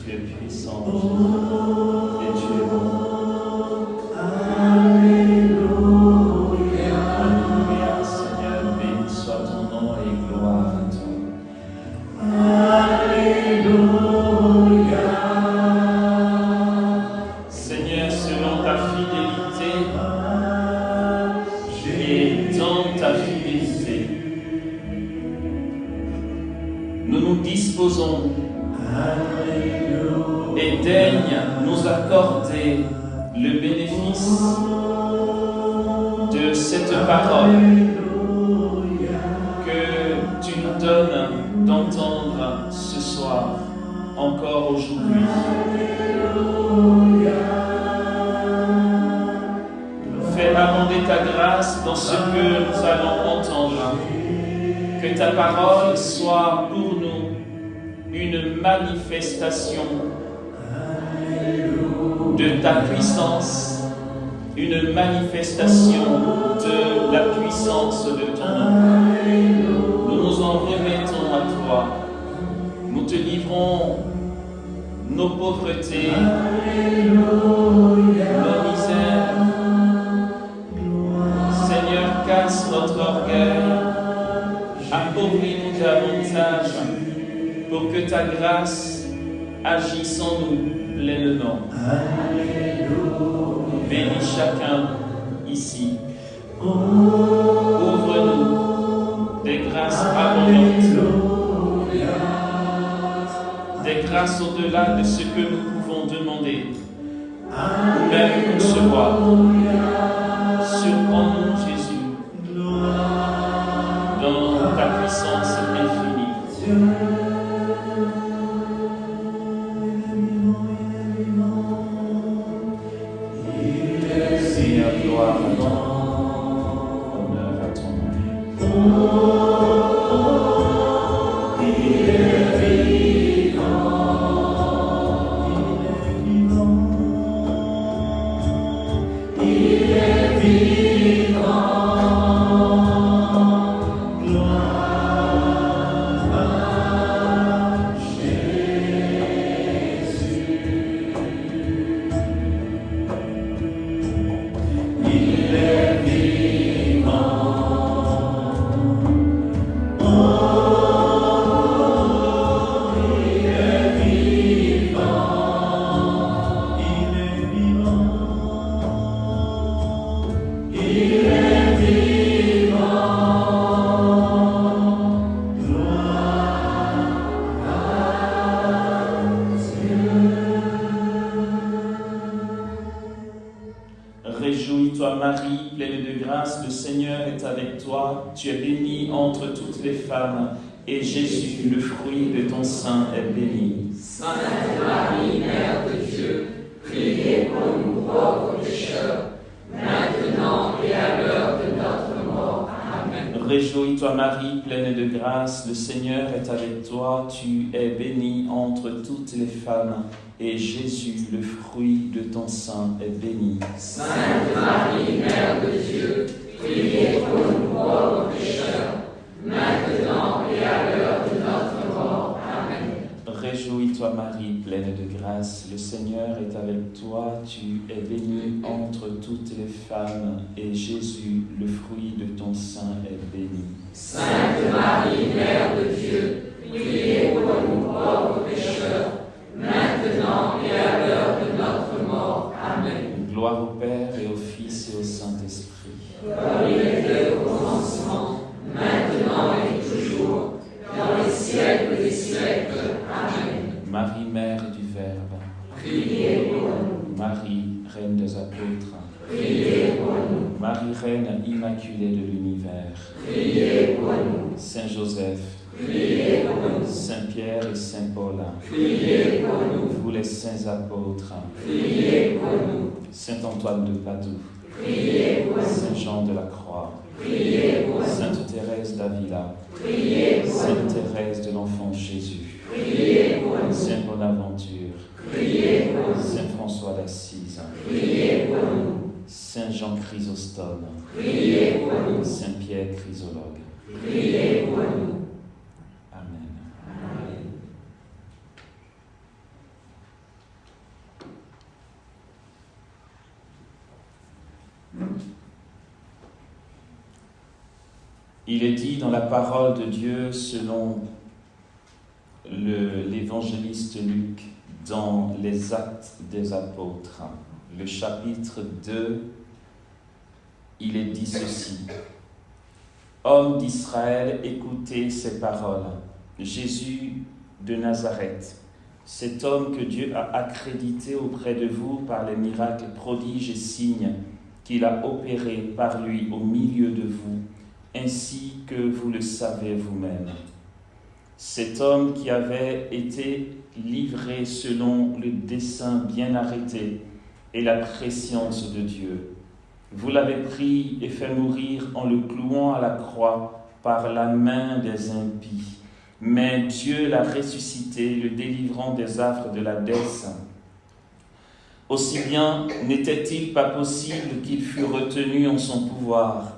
tu es puissant, Jésus, et tu es bon. Alléluia, Seigneur, béni soit ton nom et gloire à toi. Alléluia. Seigneur, selon ta fidélité et dans ta fidélité, nous nous disposons et daigne nous accorder le bénéfice de cette parole que tu nous donnes d'entendre ce soir, encore aujourd'hui. Fais abonder ta grâce dans ce que nous allons entendre. Que ta parole soit pour nous une manifestation de ta puissance, une manifestation de la puissance de ton nom. Nous nous en remettons à toi. Nous te livrons nos pauvretés, nos misères. Seigneur, casse notre orgueil, appauvris-nous davantage pour que ta grâce agisse en nous pleinement. Bénis chacun ici. Ouvre-nous des grâces abondantes, des grâces au-delà de ce que nous pouvons demander ou même concevoir. Surprends-nous, Jésus, dans ta puissance infinie. Seigneur, gloire à toi, honneur à ton nom. Il est vivant, il est vivant, gloire à Jésus. Il est vivant. Oh, il est vivant. Il est vivant. Il est vivant. Gloire à Dieu. Réjouis-toi, Marie, pleine de grâce, le Seigneur est avec toi. Tu es bénie entre toutes les femmes, et Jésus, le fruit de ton sein, est béni. Sainte Marie, Mère de Dieu, priez pour nous pauvres pécheurs, maintenant et à l'heure de notre mort. Amen. Réjouis-toi, Marie, pleine de grâce, le Seigneur est avec toi. Tu es bénie entre toutes les femmes, et Jésus, le fruit de ton sein, est béni. Sainte Marie, Mère de Dieu, priez pour nous pauvres pécheurs, maintenant et à l'heure de notre mort. Amen. Réjouis-toi, Marie, pleine de grâce, le Seigneur est avec toi. Tu es bénie entre toutes les femmes, et Jésus, le fruit de ton sein, est béni. Sainte Marie, Mère de Dieu, priez pour nous pauvres pécheurs, maintenant et à l'heure de notre mort. Amen. Gloire au Père et au Fils et au Saint-Esprit. Comme il était au commencement, maintenant et toujours, dans les siècles des siècles. Amen. Marie, Mère du Verbe. Priez pour nous. Marie, Reine des Apôtres. Priez pour nous. Marie, Reine immaculée de l'univers. Priez pour nous. Saint Joseph. Priez pour nous. Saint Pierre et Saint Paul. Priez pour nous. Vous les saints apôtres. Priez pour nous. Saint Antoine de Padoue. Priez pour nous. Saint Jean de la Croix. Priez pour nous. Sainte Thérèse d'Avila. Priez pour nous. Sainte Thérèse de l'Enfant Jésus. Priez pour nous. Saint Bonaventure. Priez pour nous. Saint François d'Assise. Priez pour nous. Saint Jean Chrysostome. Priez pour nous. Saint Pierre Chrysologue. Priez pour nous. Amen. Amen. 「Il est dit dans la parole de Dieu selon l'évangéliste Luc dans les Actes des Apôtres, le chapitre 2, il est dit ceci. Hommes d'Israël, écoutez ces paroles. Jésus de Nazareth, cet homme que Dieu a accrédité auprès de vous par les miracles, prodiges et signes qu'il a opérés par lui au milieu de vous, ainsi que vous le savez vous-même. Cet homme qui avait été livré selon le dessein bien arrêté et la prescience de Dieu. Vous l'avez pris et fait mourir en le clouant à la croix par la main des impies. Mais Dieu l'a ressuscité, le délivrant des affres de la dèce. Aussi bien n'était-il pas possible qu'il fût retenu en son pouvoir,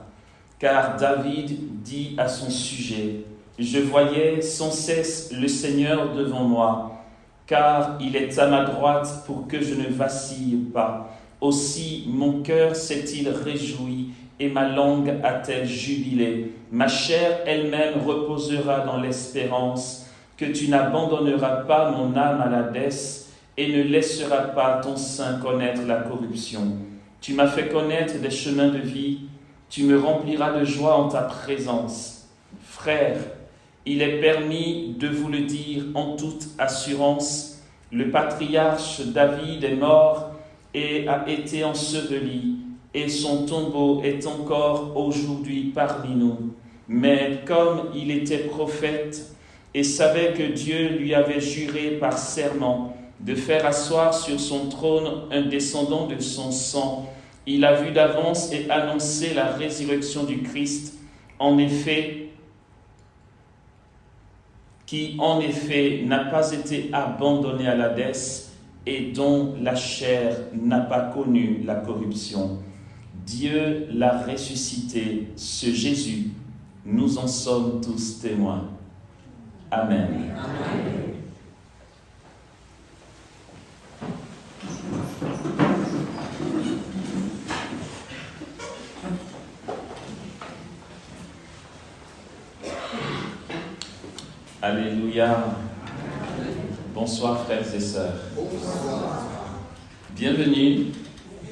car David dit à son sujet, « Je voyais sans cesse le Seigneur devant moi, car il est à ma droite pour que je ne vacille pas. Aussi mon cœur s'est-il réjoui et ma langue a-t-elle jubilé. Ma chair elle-même reposera dans l'espérance que tu n'abandonneras pas mon âme à la dèce et ne laisseras pas ton sein connaître la corruption. Tu m'as fait connaître des chemins de vie, tu me rempliras de joie en ta présence. Frères, il est permis de vous le dire en toute assurance, le patriarche David est mort et a été enseveli, et son tombeau est encore aujourd'hui parmi nous. Mais comme il était prophète et savait que Dieu lui avait juré par serment de faire asseoir sur son trône un descendant de son sang, il a vu d'avance et annoncé la résurrection du Christ, qui en effet n'a pas été abandonné à la dèce et dont la chair n'a pas connu la corruption. Dieu l'a ressuscité, ce Jésus, nous en sommes tous témoins. Amen. Amen. Alléluia. Bonsoir frères et sœurs. Bienvenue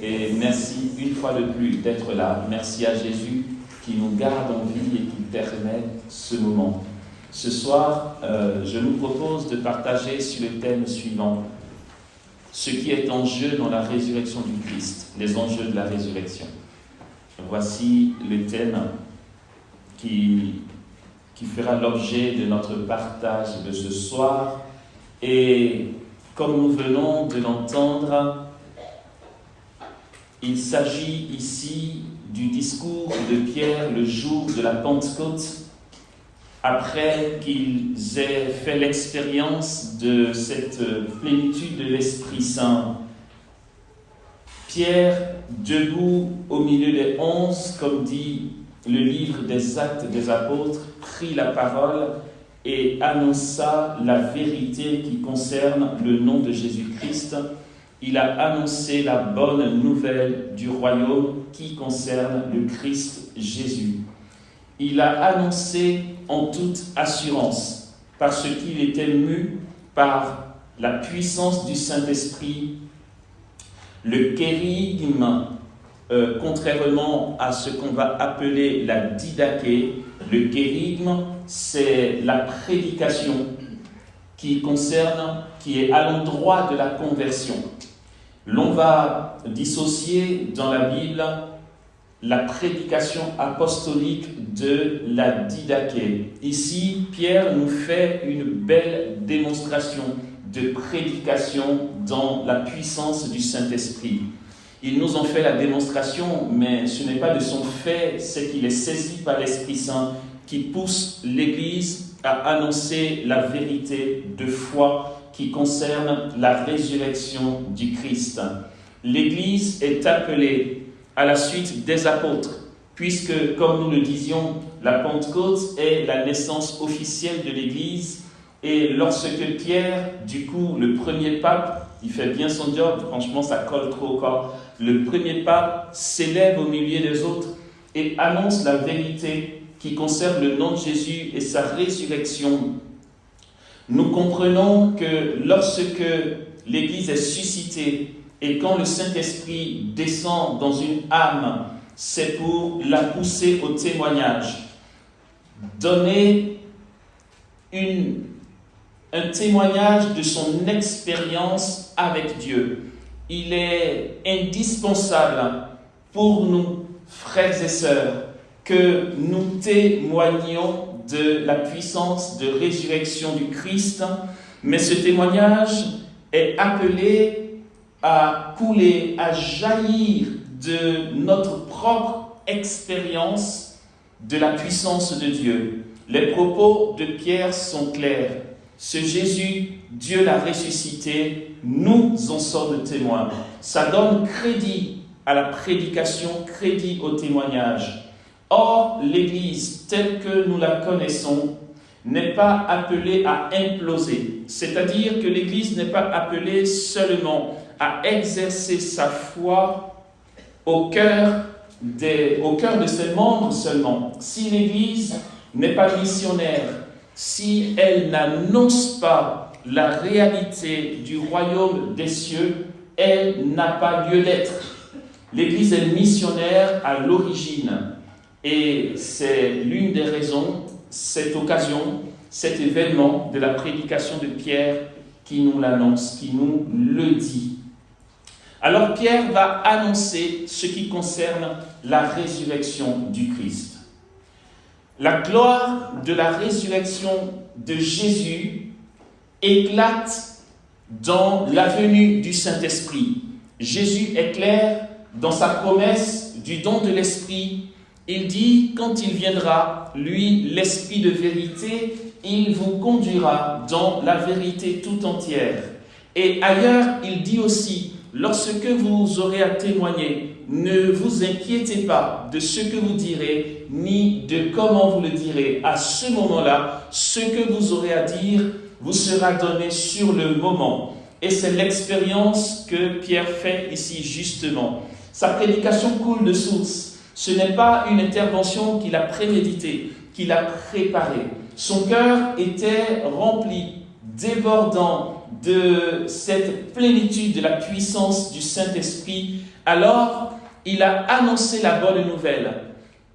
et merci une fois de plus d'être là. Merci à Jésus qui nous garde en vie et qui permet ce moment. Ce soir, je nous propose de partager sur le thème suivant. Ce qui est en jeu dans la résurrection du Christ, les enjeux de la résurrection. Voici le thème qui fera l'objet de notre partage de ce soir. Et comme nous venons de l'entendre, il s'agit ici du discours de Pierre le jour de la Pentecôte, après qu'ils aient fait l'expérience de cette plénitude de l'Esprit Saint. Pierre, debout au milieu des 11, comme dit le livre des Actes des Apôtres, prit la parole et annonça la vérité qui concerne le nom de Jésus-Christ. Il a annoncé la bonne nouvelle du royaume qui concerne le Christ Jésus. Il a annoncé en toute assurance, parce qu'il était mu par la puissance du Saint-Esprit, le kérygme, contrairement à ce qu'on va appeler la didaché. Le kérygme, c'est la prédication qui est à l'endroit de la conversion. L'on va dissocier dans la Bible la prédication apostolique de la didaché. Ici, Pierre nous fait une belle démonstration de prédication dans la puissance du Saint-Esprit. Il nous en fait la démonstration, mais ce n'est pas de son fait, c'est qu'il est saisi par l'Esprit Saint qui pousse l'Église à annoncer la vérité de foi qui concerne la résurrection du Christ. L'Église est appelée à la suite des apôtres, puisque, comme nous le disions, la Pentecôte est la naissance officielle de l'Église. Et lorsque Pierre, du coup, le premier pape, il fait bien son job, franchement ça colle trop au corps, le premier pape s'élève au milieu des autres et annonce la vérité qui concerne le nom de Jésus et sa résurrection, nous comprenons que lorsque l'Église est suscitée et quand le Saint-Esprit descend dans une âme, c'est pour la pousser au témoignage, donner un témoignage de son expérience avec Dieu. Il est indispensable pour nous, frères et sœurs, que nous témoignions de la puissance de résurrection du Christ, mais ce témoignage est appelé à couler, à jaillir de notre propre expérience de la puissance de Dieu. Les propos de Pierre sont clairs. Ce Jésus, Dieu l'a ressuscité, nous en sommes témoins. Ça donne crédit à la prédication, crédit au témoignage. Or, l'Église, telle que nous la connaissons, n'est pas appelée à imploser. C'est-à-dire que l'Église n'est pas appelée seulement à exercer sa foi au cœur de ses membres seulement. Si l'Église n'est pas missionnaire, si elle n'annonce pas la réalité du royaume des cieux, elle n'a pas lieu d'être. L'Église est missionnaire à l'origine. Et c'est l'une des raisons, cette occasion, cet événement de la prédication de Pierre qui nous l'annonce, qui nous le dit. Alors Pierre va annoncer ce qui concerne la résurrection du Christ. La gloire de la résurrection de Jésus éclate dans la venue du Saint-Esprit. Jésus est clair dans sa promesse du don de l'Esprit. Il dit, quand il viendra, lui, l'Esprit de vérité, il vous conduira dans la vérité tout entière. Et ailleurs, il dit aussi, lorsque vous aurez à témoigner, ne vous inquiétez pas de ce que vous direz, ni de comment vous le direz. À ce moment-là, ce que vous aurez à dire vous sera donné sur le moment. Et c'est l'expérience que Pierre fait ici, justement. Sa prédication coule de source. Ce n'est pas une intervention qu'il a préméditée, qu'il a préparée. Son cœur était rempli, débordant de cette plénitude de la puissance du Saint-Esprit. Alors, il a annoncé la bonne nouvelle.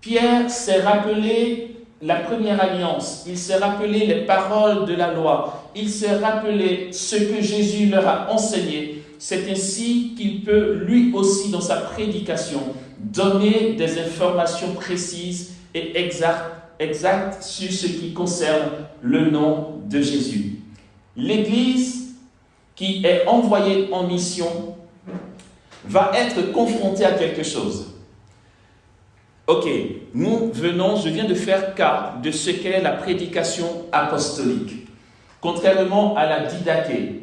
Pierre s'est rappelé la première alliance, il s'est rappelé les paroles de la loi, il s'est rappelé ce que Jésus leur a enseigné. C'est ainsi qu'il peut, lui aussi, dans sa prédication, donner des informations précises et exactes sur ce qui concerne le nom de Jésus. L'Église qui est envoyée en mission va être confrontée à quelque chose. Ok, je viens de faire cas de ce qu'est la prédication apostolique. Contrairement à la didaché,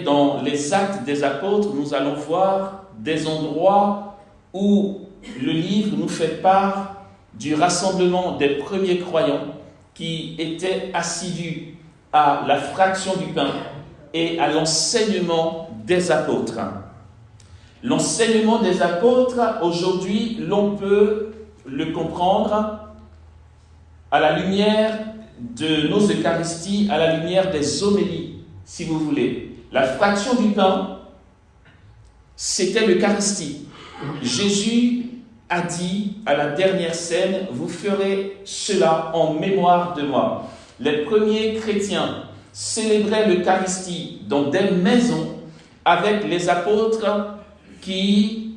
dans les actes des apôtres, nous allons voir des endroits où le livre nous fait part du rassemblement des premiers croyants qui étaient assidus à la fraction du pain et à l'enseignement des apôtres. L'enseignement des apôtres, aujourd'hui, l'on peut le comprendre à la lumière de nos Eucharisties, à la lumière des homélies, si vous voulez. La fraction du pain, c'était l'Eucharistie. Jésus a dit à la dernière scène, vous ferez cela en mémoire de moi. Les premiers chrétiens célébraient l'Eucharistie dans des maisons avec les apôtres qui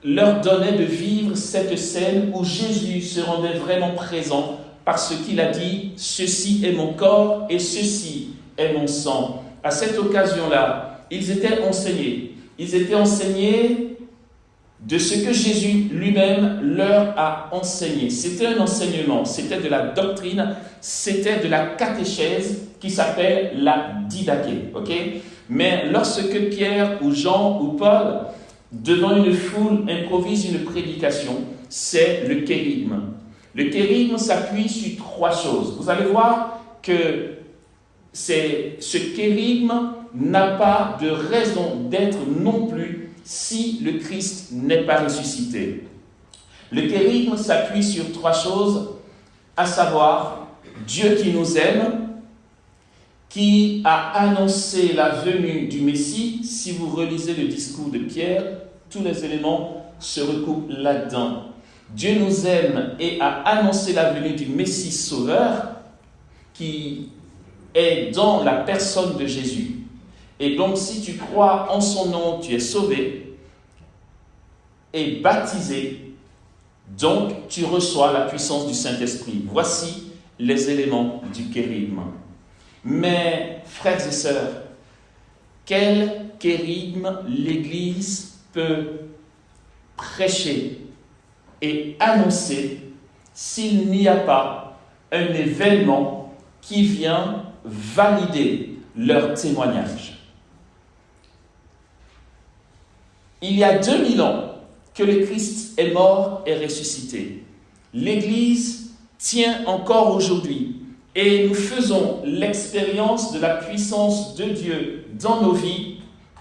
leur donnaient de vivre cette scène où Jésus se rendait vraiment présent parce qu'il a dit « Ceci est mon corps et ceci est mon sang ». À cette occasion-là, ils étaient enseignés. Ils étaient enseignés de ce que Jésus lui-même leur a enseigné. C'était un enseignement, c'était de la doctrine, c'était de la catéchèse qui s'appelle la didaché. Mais lorsque Pierre ou Jean ou Paul, devant une foule, improvisent une prédication, c'est le kérigme. Le kérigme s'appuie sur trois choses. Vous allez voir que ce kérigme n'a pas de raison d'être non plus si le Christ n'est pas ressuscité. Le kérigme s'appuie sur trois choses. à savoir Dieu qui nous aime, qui a annoncé la venue du Messie. Si vous relisez le discours de Pierre, tous les éléments se recoupent là-dedans. Dieu nous aime et a annoncé la venue du Messie sauveur qui est dans la personne de Jésus. Et donc, si tu crois en son nom, tu es sauvé et baptisé. Donc, tu reçois la puissance du Saint-Esprit. Voici les éléments du kérigme. Mais, frères et sœurs, quel kérigme l'Église peut prêcher et annoncer s'il n'y a pas un événement qui vient valider leur témoignage? Il y a 2000 ans que le Christ est mort et ressuscité. L'Église tient encore aujourd'hui et nous faisons l'expérience de la puissance de Dieu dans nos vies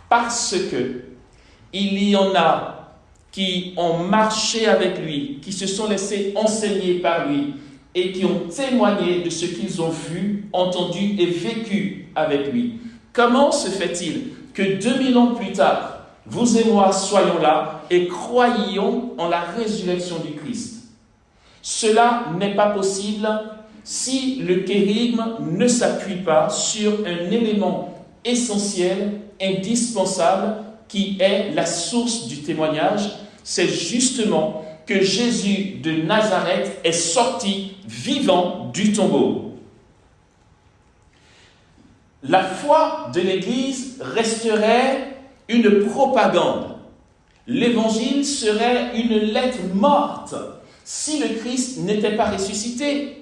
parce que il y en a qui ont marché avec lui, qui se sont laissés enseigner par lui et qui ont témoigné de ce qu'ils ont vu, entendu et vécu avec lui. Comment se fait-il que 2000 ans plus tard, vous et moi soyons là et croyions en la résurrection du Christ? Cela n'est pas possible si le kérigme ne s'appuie pas sur un élément essentiel, indispensable, qui est la source du témoignage. C'est justement que Jésus de Nazareth est sorti vivant du tombeau. La foi de l'Église resterait une propagande. L'évangile serait une lettre morte si le Christ n'était pas ressuscité.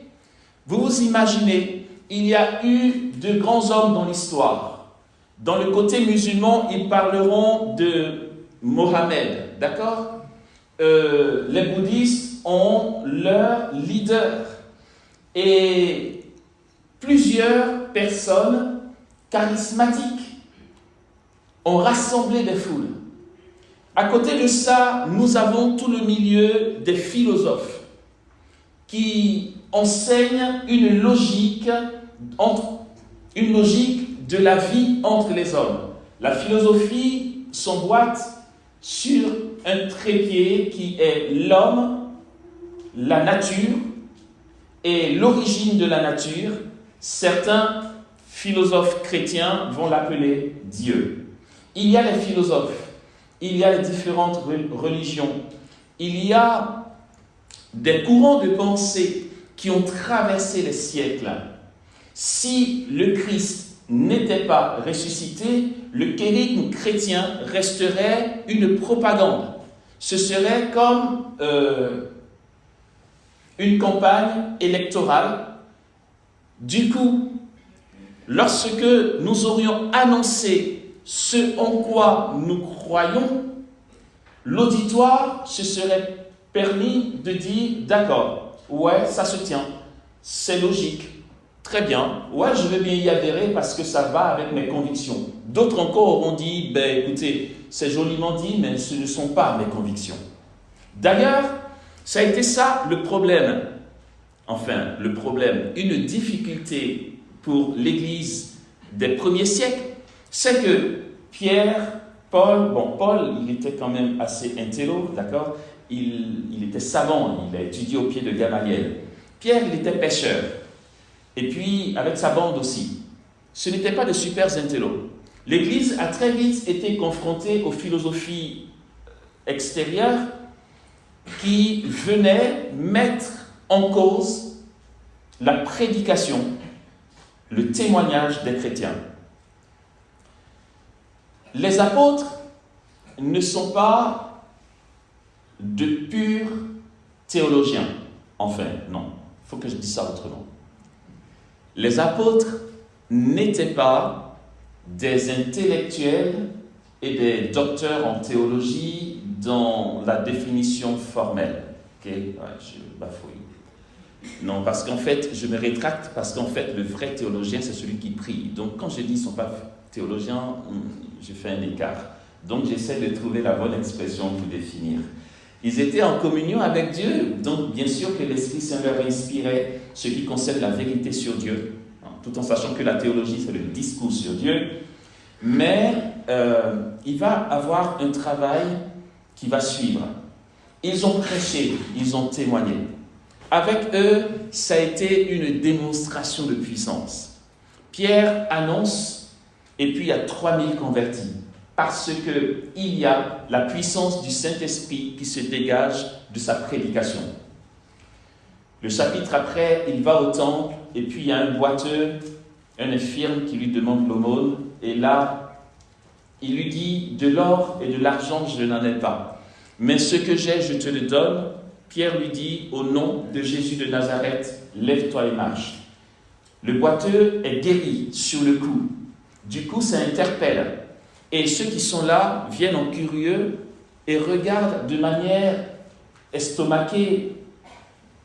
Vous vous imaginez, il y a eu de grands hommes dans l'histoire. Dans le côté musulman, ils parleront de Mohammed, d'accord ? Les bouddhistes ont leur leader. Et plusieurs personnes charismatiques ont rassemblé des foules. À côté de ça, nous avons tout le milieu des philosophes qui enseignent une logique de la vie entre les hommes. La philosophie s'emboîte sur un trépied qui est l'homme, la nature et l'origine de la nature. Certains philosophes chrétiens vont l'appeler Dieu. Il y a les philosophes, il y a les différentes religions, il y a des courants de pensée qui ont traversé les siècles. Si le Christ n'était pas ressuscité, le kérigme chrétien resterait une propagande. Ce serait comme une campagne électorale. Du coup, lorsque nous aurions annoncé ce en quoi nous croyons, l'auditoire se serait permis de dire « D'accord, ouais, ça se tient, c'est logique, très bien, ouais, je veux bien y adhérer parce que ça va avec mes convictions. » D'autres encore auront dit « Ben écoutez, c'est joliment dit, mais ce ne sont pas mes convictions. » D'ailleurs, ça a été ça le problème. Enfin, le problème, une difficulté pour l'Église des premiers siècles, c'est que Pierre, Paul, il était quand même assez intello, d'accord ? Il était savant, il a étudié au pied de Gamaliel. Pierre, il était pêcheur. Et puis, avec sa bande aussi. Ce n'était pas de super intello. L'Église a très vite été confrontée aux philosophies extérieures qui venaient mettre en cause la prédication, le témoignage des chrétiens. Les apôtres ne sont pas de purs théologiens. Enfin, non, il faut que je dise ça autrement. Les apôtres n'étaient pas des intellectuels et des docteurs en théologie dans la définition formelle. Ok, ouais, je bafouille. Non, parce qu'en fait, je me rétracte, parce qu'en fait, le vrai théologien, c'est celui qui prie. Donc, quand je dis qu'ils ne sont pas théologiens, je fais un écart. Donc, j'essaie de trouver la bonne expression pour définir. Ils étaient en communion avec Dieu. Donc, bien sûr que l'Esprit Saint leur inspirait ce qui concerne la vérité sur Dieu, tout en sachant que la théologie, c'est le discours sur Dieu. Mais il va avoir un travail qui va suivre. Ils ont prêché, ils ont témoigné. Avec eux, ça a été une démonstration de puissance. Pierre annonce, et puis il y a 3000 convertis. Parce qu'il y a la puissance du Saint-Esprit qui se dégage de sa prédication. Le chapitre après, il va au temple, et puis il y a un boiteux, un infirme qui lui demande l'aumône, et là, il lui dit, de l'or et de l'argent, je n'en ai pas. Mais ce que j'ai, je te le donne. Pierre lui dit, au nom de Jésus de Nazareth, lève-toi et marche. Le boiteux est guéri sur le coup. Du coup, ça interpelle. Et ceux qui sont là viennent en curieux et regardent de manière estomaquée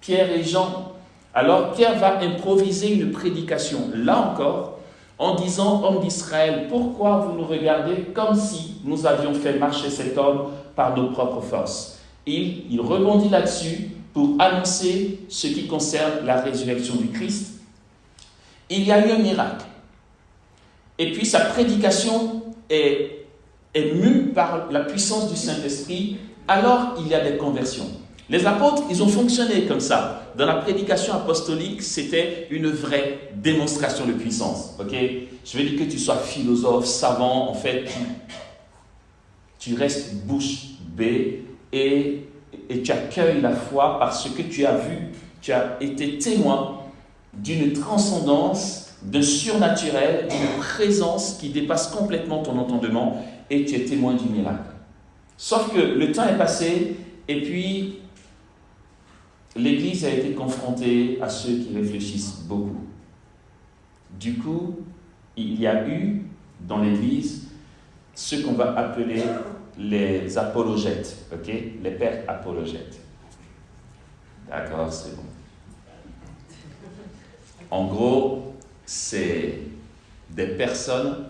Pierre et Jean. Alors Pierre va improviser une prédication, là encore, en disant, hommes d'Israël, pourquoi vous nous regardez comme si nous avions fait marcher cet homme par nos propres forces? Et il rebondit là-dessus pour annoncer ce qui concerne la résurrection du Christ. Il y a eu un miracle. Et puis sa prédication est mue par la puissance du Saint-Esprit, alors il y a des conversions. Les apôtres, ils ont fonctionné comme ça. Dans la prédication apostolique, c'était une vraie démonstration de puissance. Okay? Je veux dire que tu sois philosophe, savant, en fait, tu restes bouche bée et tu accueilles la foi parce que tu as vu, tu as été témoin d'une transcendance, d'un surnaturel, d'une présence qui dépasse complètement ton entendement et tu es témoin du miracle. Sauf que le temps est passé et puis l'Église a été confrontée à ceux qui réfléchissent beaucoup. Du coup, il y a eu dans l'Église ce qu'on va appeler les apologètes, ok? Les pères apologètes. D'accord, c'est bon. En gros, c'est des personnes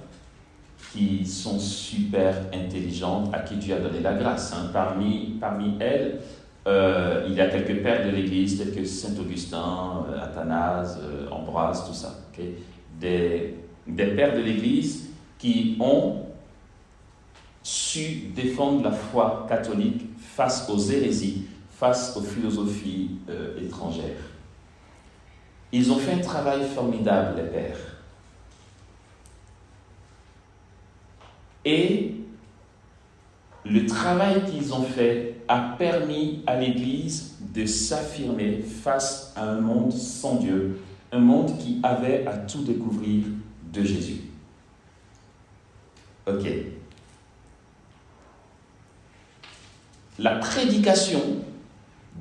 qui sont super intelligentes, à qui Dieu a donné la grâce. Hein. Parmi elles, il y a quelques pères de l'Église, tels que Saint-Augustin, Athanase, Ambroise, tout ça. Okay? Des pères de l'Église qui ont su défendre la foi catholique face aux hérésies, face aux philosophies étrangères. Ils ont fait un travail formidable, les pères. Et le travail qu'ils ont fait a permis à l'Église de s'affirmer face à un monde sans Dieu, un monde qui avait à tout découvrir de Jésus. Ok. La prédication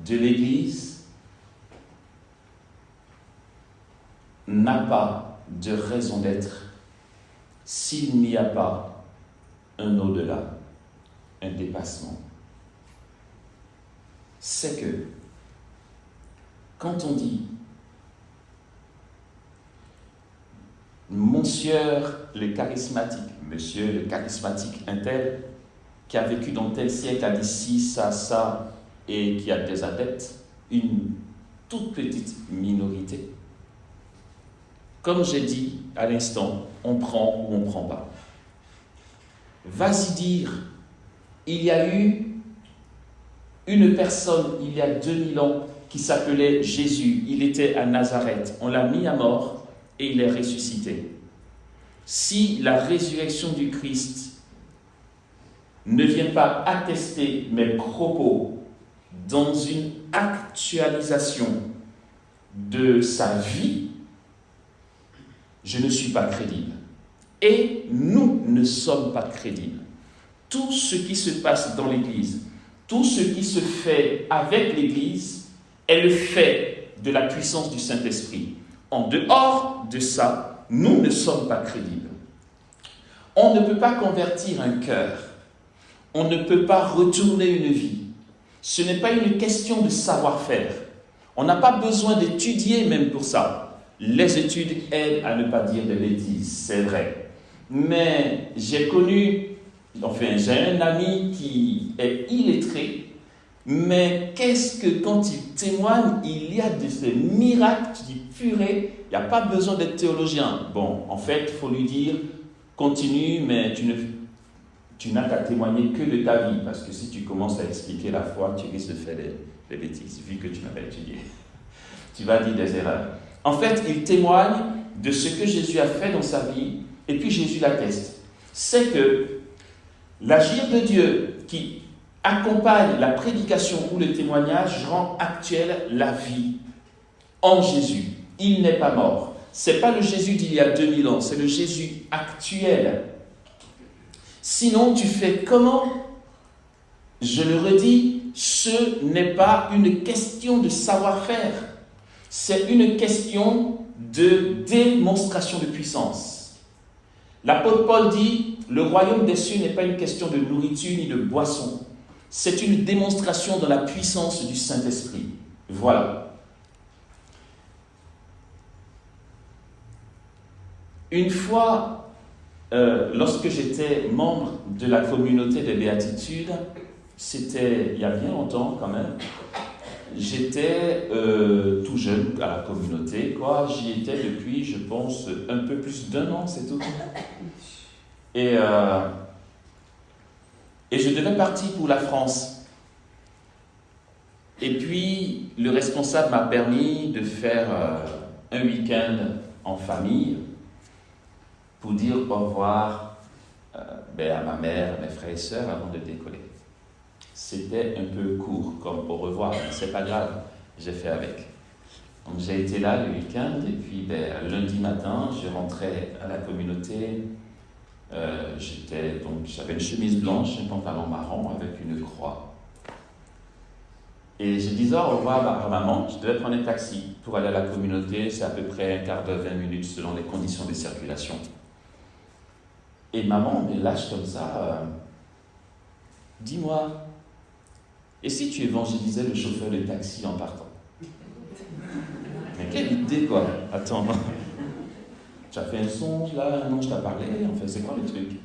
de l'Église n'a pas de raison d'être s'il n'y a pas un au-delà, un dépassement. C'est que quand on dit monsieur le charismatique un tel qui a vécu dans tel siècle a dit ci, ça et qui a des adeptes, une toute petite minorité. Comme j'ai dit à l'instant, on prend ou on ne prend pas. Vas-y dire, il y a eu une personne, il y a 2000 ans, qui s'appelait Jésus. Il était à Nazareth. On l'a mis à mort et il est ressuscité. Si la résurrection du Christ ne vient pas attester mes propos dans une actualisation de sa vie, je ne suis pas crédible. Et nous ne sommes pas crédibles. Tout ce qui se passe dans l'Église, tout ce qui se fait avec l'Église est le fait de la puissance du Saint-Esprit. En dehors de ça, nous ne sommes pas crédibles. On ne peut pas convertir un cœur. On ne peut pas retourner une vie. Ce n'est pas une question de savoir-faire. On n'a pas besoin d'étudier même pour ça. Les études aident à ne pas dire de bêtises, c'est vrai. Mais j'ai un ami qui est illettré, Mais qu'est-ce que quand il témoigne, il y a de ces miracles, tu dis purée, il n'y a pas besoin d'être théologien. Bon, en fait, il faut lui dire, continue, mais tu n'as qu'à témoigner que de ta vie, parce que si tu commences à expliquer la foi, tu risques de faire des bêtises, vu que tu n'as pas étudié. Tu vas dire des erreurs. En fait, il témoigne de ce que Jésus a fait dans sa vie, et puis Jésus l'atteste. C'est que l'agir de Dieu qui accompagne la prédication ou le témoignage rend actuelle la vie en Jésus. Il n'est pas mort. Ce n'est pas le Jésus d'il y a 2000 ans, c'est le Jésus actuel. Sinon, tu fais comment? Je le redis, ce n'est pas une question de savoir-faire. C'est une question de démonstration de puissance. L'apôtre Paul dit, le royaume des cieux n'est pas une question de nourriture ni de boisson. C'est une démonstration de la puissance du Saint-Esprit. Voilà. Une fois, lorsque j'étais membre de la communauté des béatitudes, c'était il y a bien longtemps quand même, j'étais tout jeune à la communauté, quoi. J'y étais depuis, je pense, un peu plus d'1 an, c'est tout. Et je devais partir pour la France. Et puis, le responsable m'a permis de faire un week-end en famille pour dire au revoir à ma mère, à mes frères et sœurs avant de décoller. C'était un peu court comme au revoir, mais c'est pas grave, j'ai fait avec. Donc j'ai été là le week-end et puis lundi matin, je rentrais à la communauté. J'avais une chemise blanche, un pantalon marron avec une croix. Et je disais au revoir à maman, je devais prendre un taxi pour aller à la communauté, c'est à peu près un quart d'heure, 20 minutes selon les conditions de circulation. Et maman me lâche comme ça, dis-moi, et si tu évangélisais le chauffeur de taxi en partant? Mais quelle idée quoi! Attends, tu as fait un songe là? Non, je t'ai parlé, enfin c'est quoi le truc?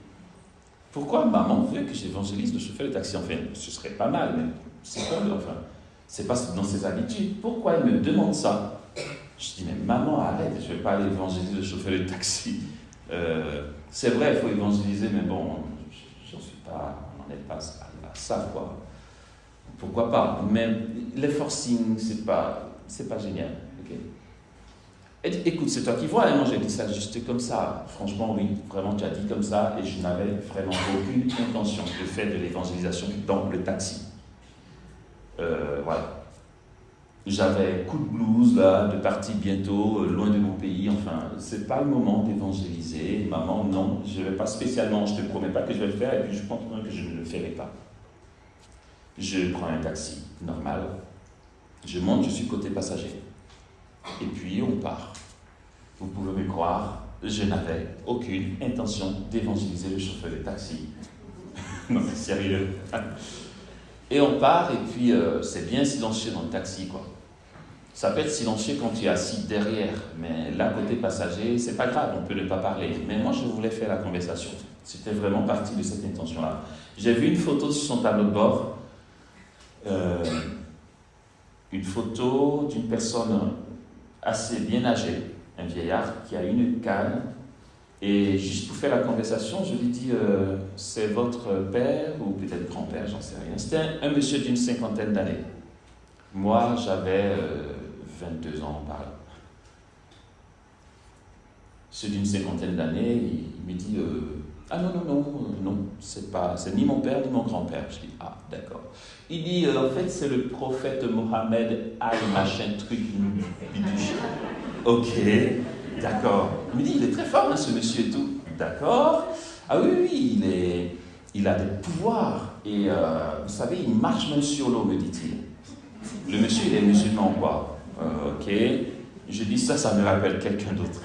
Pourquoi maman veut que j'évangélise le chauffeur de taxi? Enfin, ce serait pas mal, mais c'est pas, enfin, c'est pas dans ses habitudes. Pourquoi elle me demande ça? Je dis, mais maman, arrête, je ne vais pas aller évangéliser le chauffeur de taxi. C'est vrai, il faut évangéliser, mais bon, j'en suis pas, on n'en est pas à ça, quoi. Pourquoi pas? Mais les forcing, c'est pas génial. Okay? Elle dit, écoute, c'est toi qui vois, et moi j'ai dit ça juste comme ça. Franchement, oui, vraiment, tu as dit comme ça, et je n'avais vraiment aucune intention de faire de l'évangélisation dans le taxi. Voilà. J'avais coup de blues, là, de partir bientôt, loin de mon pays, enfin, c'est pas le moment d'évangéliser. Maman, non, je ne vais pas spécialement, je te promets pas que je vais le faire, et puis je pense que je ne le ferai pas. Je prends un taxi normal, je monte, je suis côté passager. Et puis on part. Vous pouvez me croire, je n'avais aucune intention d'évangéliser le chauffeur de taxi. Non, c'est sérieux. Et on part, et puis c'est bien silencieux dans le taxi, quoi. Ça peut être silencieux quand tu es assis derrière, mais là, côté passager, c'est pas grave, on peut ne pas parler. Mais moi, je voulais faire la conversation. C'était vraiment parti de cette intention-là. J'ai vu une photo sur son tableau de bord, une photo d'une personne assez bien âgée, un vieillard qui a une canne, et juste pour faire la conversation, je lui dis c'est votre père ou peut-être grand-père, j'en sais rien. C'était un monsieur d'une 50aine d'années. Moi, j'avais 22 ans par là. Monsieur d'une 50aine d'années, il me dit ah non, c'est ni mon père ni mon grand-père. Je dis ah d'accord. Il dit en fait c'est le prophète Mohammed machin truc biduche. Ok, d'accord. Il me dit il est très fort hein, ce monsieur et tout. D'accord. Ah oui, il a des pouvoirs et vous savez il marche même sur l'eau me dit-il. Le monsieur il est musulman quoi. Ok. Je dis ça me rappelle quelqu'un d'autre.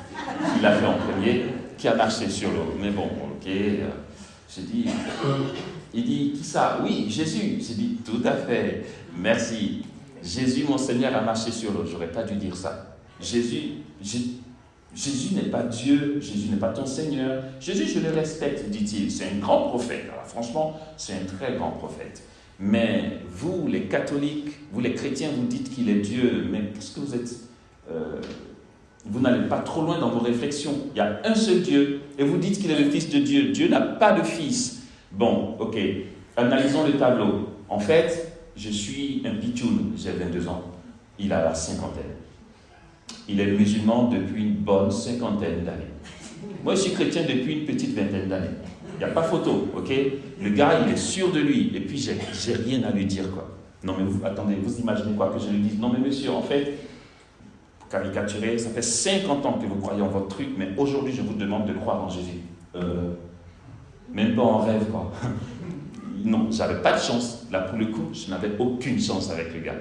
Il l'a fait en premier, qui a marché sur l'eau. Mais bon, ok. J'ai dit, il dit, qui ça? Oui, Jésus. J'ai dit, tout à fait. Merci. Jésus, mon Seigneur, a marché sur l'eau. J'aurais pas dû dire ça. Jésus n'est pas Dieu. Jésus n'est pas ton Seigneur. Jésus, je le respecte, dit-il. C'est un grand prophète. Alors, franchement, c'est un très grand prophète. Mais vous, les catholiques, vous les chrétiens, vous dites qu'il est Dieu, mais qu'est-ce que vous êtes vous n'allez pas trop loin dans vos réflexions. Il y a un seul Dieu, et vous dites qu'il est le Fils de Dieu. Dieu n'a pas de fils. Bon, ok, analysons le tableau. En fait, je suis un pitchoun, j'ai 22 ans. Il a la cinquantaine. Il est musulman depuis une bonne cinquantaine d'années. Moi, je suis chrétien depuis une petite vingtaine d'années. Il n'y a pas photo, ok? Le gars, il est sûr de lui, et puis j'ai rien à lui dire, quoi. Non, mais vous, attendez, vous imaginez quoi que je lui dise? Non, mais monsieur, en fait, pour caricaturer, ça fait 50 ans que vous croyez en votre truc, mais aujourd'hui, je vous demande de croire en Jésus. Même pas en rêve, quoi. Non, j'avais pas de chance. Là, pour le coup, je n'avais aucune chance avec le gars.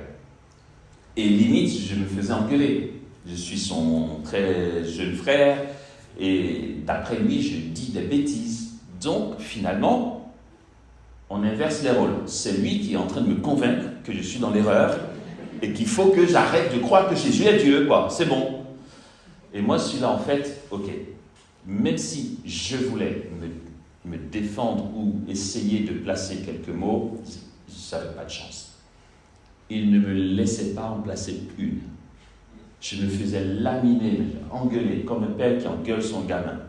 Et limite, je me faisais engueuler. Je suis son très jeune frère, et d'après lui, je dis des bêtises. Donc, finalement, on inverse les rôles. C'est lui qui est en train de me convaincre que je suis dans l'erreur et qu'il faut que j'arrête de croire que Jésus est Dieu, quoi. C'est bon. Et moi, je suis là, en fait, ok. Même si je voulais me défendre ou essayer de placer quelques mots, je n'avais pas de chance. Il ne me laissait pas en placer une. Je me faisais laminer, engueuler, comme un père qui engueule son gamin.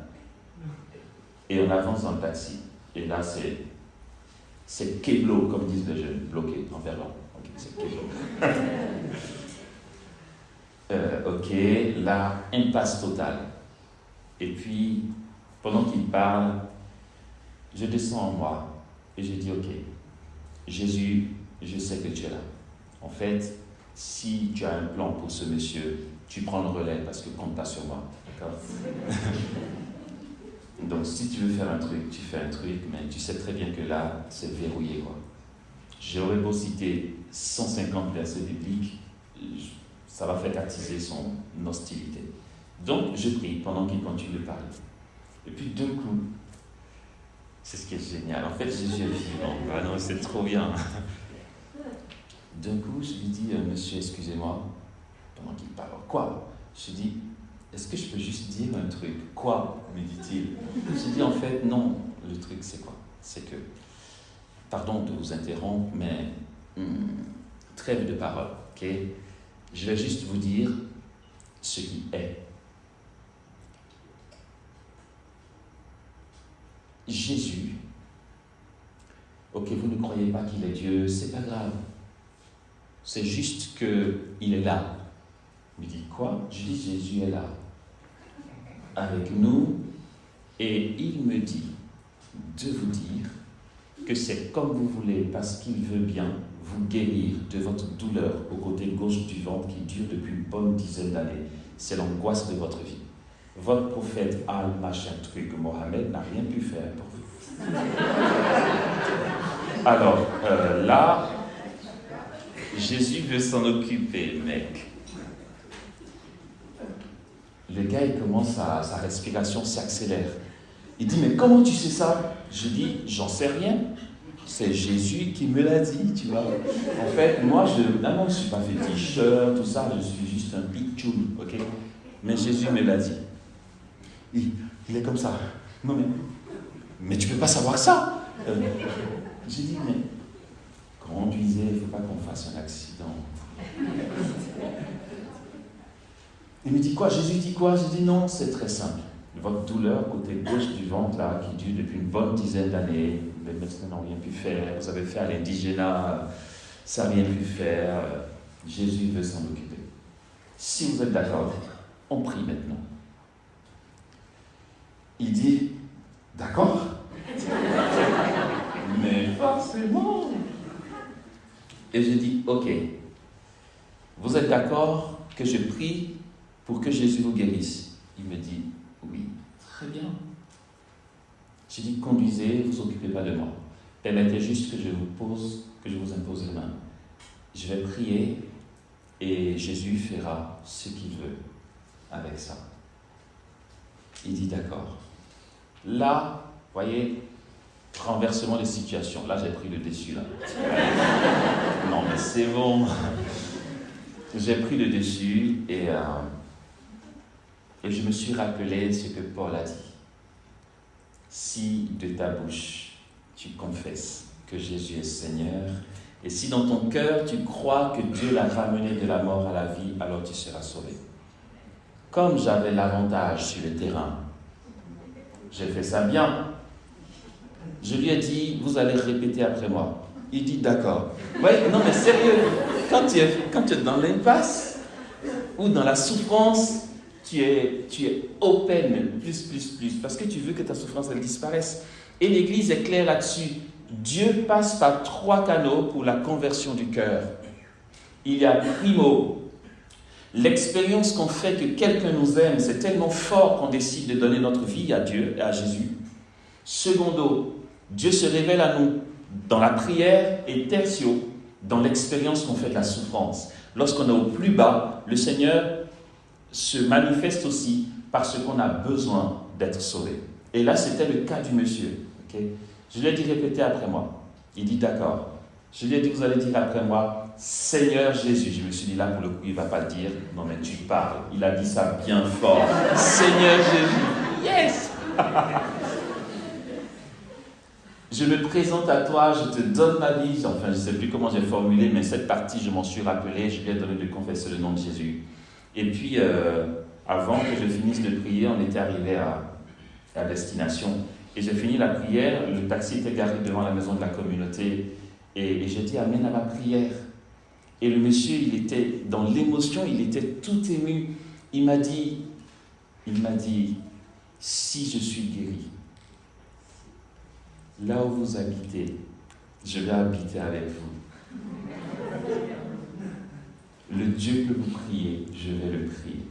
Et on avance dans le taxi. Et là, c'est Keblo, comme disent les jeunes, bloqué en verlan. Ok, c'est Keblo. Ok, là, impasse totale. Et puis, pendant qu'il parle, je descends en moi et je dis, ok, Jésus, je sais que tu es là. En fait, si tu as un plan pour ce monsieur, tu prends le relais parce que compte pas sur moi. D'accord? Donc, si tu veux faire un truc, tu fais un truc, mais tu sais très bien que là, c'est verrouillé, quoi. J'aurais beau citer 150 versets bibliques, ça va faire attiser son hostilité. Donc, je prie pendant qu'il continue de parler. Et puis, d'un coup, c'est ce qui est génial. En fait, Jésus est vivant. Ah non, c'est trop bien. D'un coup, je lui dis, monsieur, excusez-moi, pendant qu'il parle. Quoi? Je lui dis, est-ce que je peux juste dire un truc? Quoi? Me dit-il. Je dis, en fait, non. Le truc, c'est quoi? C'est que, pardon de vous interrompre, mais trêve de parole, ok? Je vais juste vous dire ce qui est. Jésus, ok, vous ne croyez pas qu'il est Dieu, c'est pas grave. C'est juste qu'il est là. Il me dit, quoi? Je dis, Jésus est là, avec nous, et il me dit de vous dire que c'est comme vous voulez, parce qu'il veut bien vous guérir de votre douleur au côté gauche du ventre qui dure depuis une bonne dizaine d'années. C'est l'angoisse de votre vie. Votre prophète machin truc Mohamed n'a rien pu faire pour vous. Alors, là, Jésus veut s'en occuper, mec. Le gars, il commence sa respiration s'accélère. Il dit, mais comment tu sais ça? Je dis, j'en sais rien. C'est Jésus qui me l'a dit, tu vois. En fait, moi, je ne suis pas féticheur, tout ça, je suis juste un pitchoun, ok? Mais Jésus me l'a dit. Il est comme ça. Non, mais tu ne peux pas savoir ça. J'ai dit, mais conduisez, il ne faut pas qu'on fasse un accident. Il me dit quoi? Jésus dit quoi? J'ai dit non, c'est très simple. Votre douleur côté gauche du ventre, là, qui dure depuis une bonne dizaine d'années, les médecins n'ont rien pu faire, vous avez fait à l'indigénat, ça n'a rien pu faire. Jésus veut s'en occuper. Si vous êtes d'accord, on prie maintenant. Il dit, d'accord? Mais forcément. Et je dis, ok, vous êtes d'accord que je prie pour que Jésus vous guérisse? Il me dit, oui, très bien. J'ai dit, conduisez, vous occupez pas de moi. Permettez juste que je vous impose les mains. Je vais prier et Jésus fera ce qu'il veut avec ça. Il dit, d'accord. Là, voyez, renversement des situations. Là, j'ai pris le dessus, là. Non, mais c'est bon. J'ai pris le dessus et je me suis rappelé ce que Paul a dit. Si de ta bouche tu confesses que Jésus est Seigneur. Et si dans ton cœur tu crois que Dieu l'a ramené de la mort à la vie, alors tu seras sauvé. Comme j'avais l'avantage sur le terrain, j'ai fait ça bien. Je lui ai dit, vous allez répéter après moi. Il dit, d'accord. Ouais, non mais sérieux, quand tu es dans l'impasse ou dans la souffrance, tu es open, plus, parce que tu veux que ta souffrance elle disparaisse. Et l'Église est claire là-dessus. Dieu passe par 3 canaux pour la conversion du cœur. Il y a primo, l'expérience qu'on fait que quelqu'un nous aime, c'est tellement fort qu'on décide de donner notre vie à Dieu et à Jésus. Secondo, Dieu se révèle à nous dans la prière, et tertio, dans l'expérience qu'on fait de la souffrance. Lorsqu'on est au plus bas, le Seigneur se manifeste aussi parce qu'on a besoin d'être sauvé. Et là, c'était le cas du monsieur. Okay? Je lui ai dit, répétez après moi. Il dit, d'accord. Je lui ai dit, vous allez dire après moi, Seigneur Jésus. Je me suis dit, là, pour le coup, il ne va pas le dire. Non, mais tu parles. Il a dit ça bien fort. Seigneur Jésus. Yes! Je me présente à toi, je te donne ma vie. Enfin, je ne sais plus comment j'ai formulé, mais cette partie, je m'en suis rappelé. Je lui ai donné de confesser le nom de Jésus. Et puis, avant que je finisse de prier, on était arrivé à destination. Et j'ai fini la prière, le taxi était garé devant la maison de la communauté. Et j'ai dit, amène à ma prière. Et le monsieur, il était dans l'émotion, il était tout ému. Il m'a dit, si je suis guéri, là où vous habitez, je vais habiter avec vous. Le Dieu que vous priez, je vais le prier.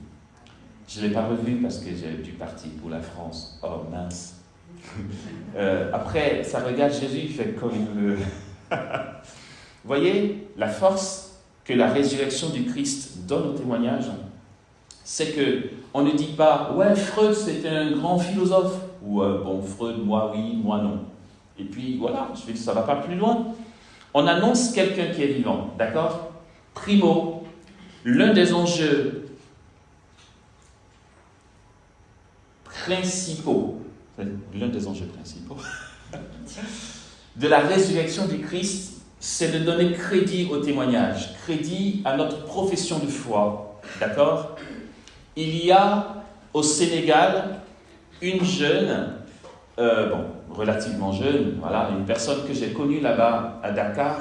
Je ne l'ai pas revu parce que j'ai dû partir pour la France. Oh mince. Après, ça regarde Jésus, il fait comme il veut. Voyez, la force que la résurrection du Christ donne au témoignage, c'est que on ne dit pas « Ouais, Freud, c'était un grand philosophe » ou « Bon, Freud, moi oui, moi non ». Et puis voilà, je vais dire, ça ne va pas plus loin. On annonce quelqu'un qui est vivant, d'accord? Primo, l'un des enjeux principaux de la résurrection du Christ, c'est de donner crédit au témoignage, crédit à notre profession de foi, d'accord? Il y a au Sénégal une jeune, relativement jeune, voilà, une personne que j'ai connue là-bas à Dakar,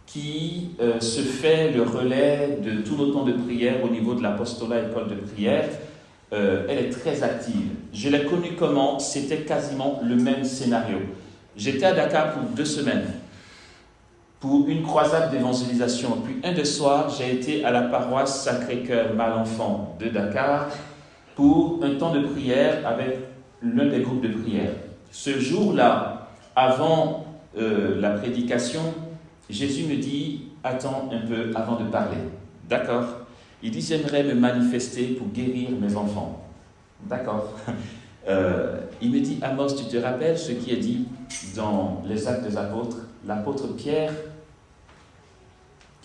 qui se fait le relais de tous nos temps de prière au niveau de l'apostolat école de prière. Elle est très active. Je l'ai connue comment? C'était quasiment le même scénario. J'étais à Dakar pour 2 semaines, pour une croisade d'évangélisation. Puis un des soirs, j'ai été à la paroisse Sacré-Cœur Malenfant de Dakar pour un temps de prière avec l'un des groupes de prière. Ce jour-là, avant la prédication, Jésus me dit, attends un peu avant de parler. D'accord. Il dit, j'aimerais me manifester pour guérir mes enfants. D'accord. Il me dit, Amos, tu te rappelles ce qui est dit dans les Actes des Apôtres? L'apôtre Pierre,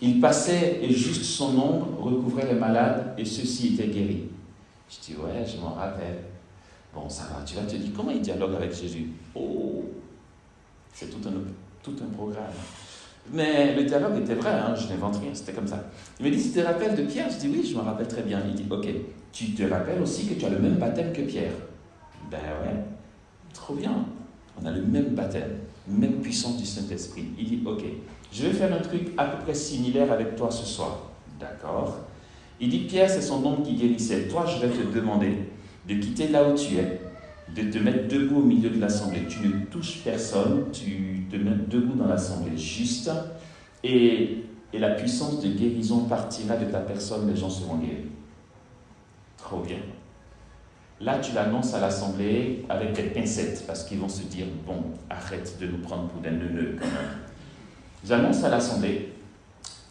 il passait et juste son ombre recouvrait les malades et ceux-ci étaient guéris. Je dis, ouais, je m'en rappelle. Bon, ça va, tu vas te dire, comment il dialogue avec Jésus? Oh, c'est tout un programme. Mais le dialogue était vrai, hein, je n'invente rien, c'était comme ça. Il me dit, tu te rappelles de Pierre? Je dis, oui, je me rappelle très bien. Il dit, ok, tu te rappelles aussi que tu as le même baptême que Pierre? Ben ouais, trop bien, on a le même baptême, même puissance du Saint-Esprit. Il dit, ok, je vais faire un truc à peu près similaire avec toi ce soir. D'accord. Il dit, Pierre, c'est son nom qui guérissait. Toi, je vais te demander de quitter là où tu es, de te mettre debout au milieu de l'assemblée. Tu ne touches personne, tu te mets debout dans l'assemblée juste, et la puissance de guérison partira de ta personne, les gens seront guéris. Trop bien. Là, tu l'annonces à l'assemblée avec des pincettes, parce qu'ils vont se dire, bon, arrête de nous prendre pour des neuneux quand même. J'annonce à l'assemblée,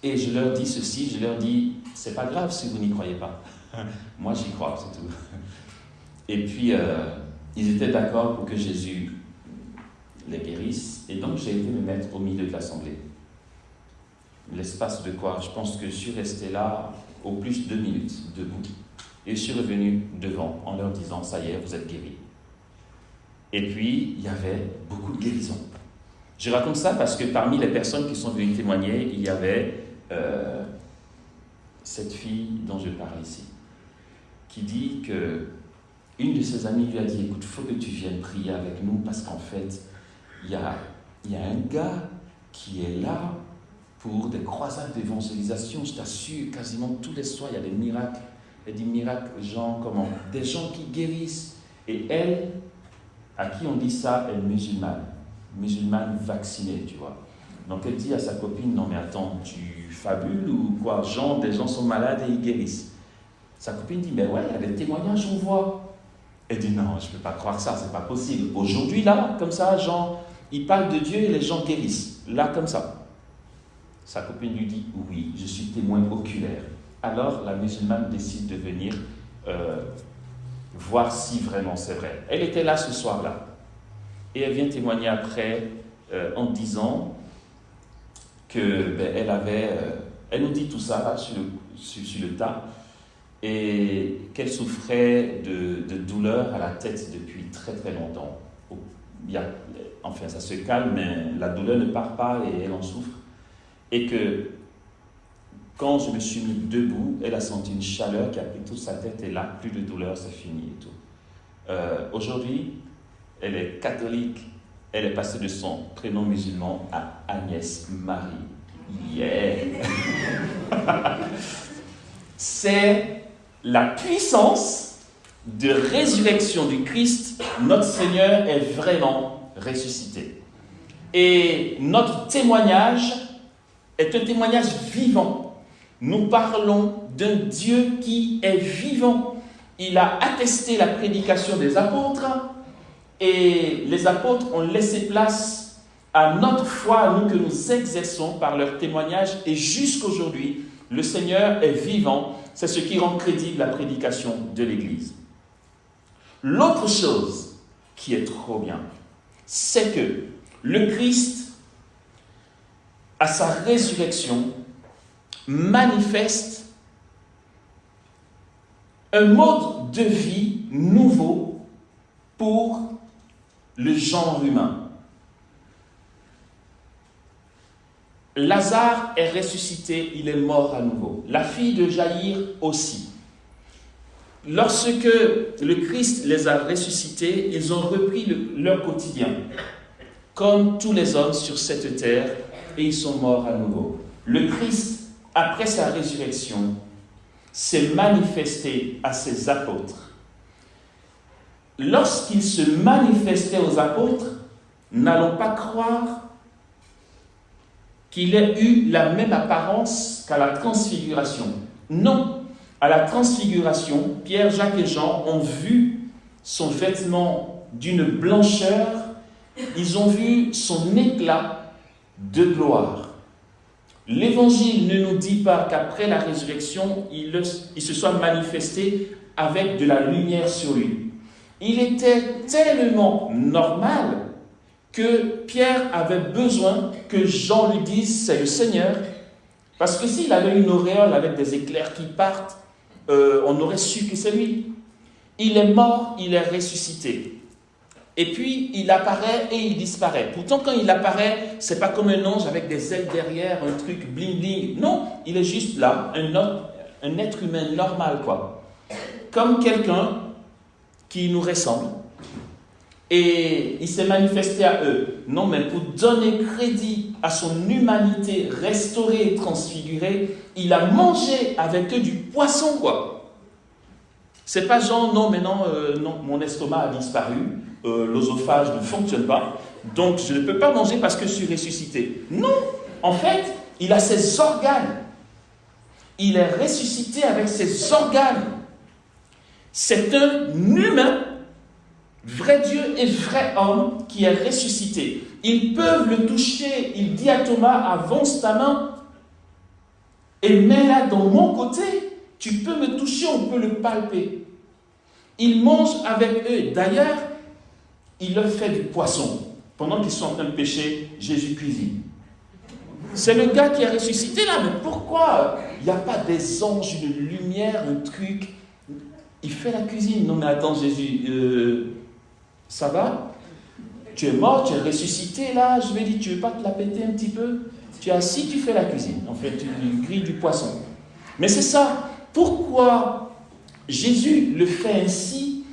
et je leur dis ceci, je leur dis, c'est pas grave si vous n'y croyez pas. Moi, j'y crois, c'est tout. Et puis, ils étaient d'accord pour que Jésus les guérisse. Et donc, j'ai été me mettre au milieu de l'assemblée. L'espace de quoi? Je pense que je suis resté là au plus 2 minutes, debout. Et je suis revenu devant en leur disant, ça y est, vous êtes guéris. Et puis, il y avait beaucoup de guérisons. Je raconte ça parce que parmi les personnes qui sont venues témoigner, il y avait cette fille dont je parle ici, qui dit que une de ses amies lui a dit « Écoute, il faut que tu viennes prier avec nous parce qu'en fait, il y a un gars qui est là pour des croisades d'évangélisation. Je t'assure, quasiment tous les soirs, il y a des miracles. Elle dit miracles, genre comment? Des gens qui guérissent. Et elle, à qui on dit ça, elle est musulmane vaccinée, tu vois. Donc elle dit à sa copine, non mais attends, tu fabules ou quoi? Genre, des gens sont malades et ils guérissent. Sa copine dit, mais ouais, il y a des témoignages, on voit. Elle dit, non, je ne peux pas croire ça, c'est pas possible. Aujourd'hui, là, comme ça, genre, ils parlent de Dieu et les gens guérissent. Là, comme ça. Sa copine lui dit, oui, je suis témoin oculaire. Alors, la musulmane décide de venir voir si vraiment c'est vrai. Elle était là ce soir-là. Et elle vient témoigner après en disant que elle nous dit tout ça là, sur le tas, et qu'elle souffrait de douleurs à la tête depuis très très longtemps. Enfin, ça se calme, mais la douleur ne part pas et elle en souffre. Et que quand je me suis mis debout, elle a senti une chaleur qui a pris toute sa tête et là, plus de douleur, c'est fini et tout. Aujourd'hui, elle est catholique. Elle est passée de son prénom musulman à Agnès Marie. Yeah! C'est la puissance de résurrection du Christ. Notre Seigneur est vraiment ressuscité. Et notre témoignage est un témoignage vivant. Nous parlons d'un Dieu qui est vivant. Il a attesté la prédication des apôtres et les apôtres ont laissé place à notre foi, à nous que nous exerçons par leur témoignage, et jusqu'aujourd'hui, le Seigneur est vivant. C'est ce qui rend crédible la prédication de l'Église. L'autre chose qui est trop bien, c'est que le Christ, à sa résurrection, manifeste un mode de vie nouveau pour le genre humain. Lazare est ressuscité, il est mort à nouveau. La fille de Jaïr aussi. Lorsque le Christ les a ressuscités, ils ont repris leur quotidien, comme tous les hommes sur cette terre, et ils sont morts à nouveau. Le Christ, après sa résurrection, s'est manifesté à ses apôtres. Lorsqu'il se manifestait aux apôtres, n'allons pas croire qu'il ait eu la même apparence qu'à la transfiguration. Non, à la transfiguration, Pierre, Jacques et Jean ont vu son vêtement d'une blancheur, ils ont vu son éclat de gloire. L'Évangile ne nous dit pas qu'après la résurrection, il se soit manifesté avec de la lumière sur lui. Il était tellement normal que Pierre avait besoin que Jean lui dise « c'est le Seigneur ». Parce que s'il avait une auréole avec des éclairs qui partent, on aurait su que c'est lui. Il est mort, il est ressuscité. Et puis, il apparaît et il disparaît. Pourtant, quand il apparaît, c'est pas comme un ange avec des ailes derrière, un truc bling-bling. Non, il est juste là, un être humain normal, quoi. Comme quelqu'un qui nous ressemble. Et il s'est manifesté à eux. Non, mais pour donner crédit à son humanité restaurée et transfigurée, il a mangé avec eux du poisson, quoi. C'est pas genre, non, mais non, mon estomac a disparu. L'œsophage ne fonctionne pas, donc je ne peux pas manger parce que je suis ressuscité. Non, en fait, il a ses organes. Il est ressuscité avec ses organes. C'est un humain, vrai Dieu et vrai homme, qui est ressuscité. Ils peuvent le toucher. Il dit à Thomas, avance ta main et mets-la dans mon côté. Tu peux me toucher, on peut le palper. Il mange avec eux. D'ailleurs, il leur fait du poisson. Pendant qu'ils sont en train de pêcher, Jésus cuisine. C'est le gars qui est ressuscité là, mais pourquoi il n'y a pas des anges, une lumière, un truc? Il fait la cuisine. Non mais attends Jésus, ça va? Tu es mort, tu es ressuscité, là, je vais dire, tu ne veux pas te la péter un petit peu? Tu es assis, tu fais la cuisine. En fait, tu grilles du poisson. Mais c'est ça. Pourquoi Jésus le fait ainsi?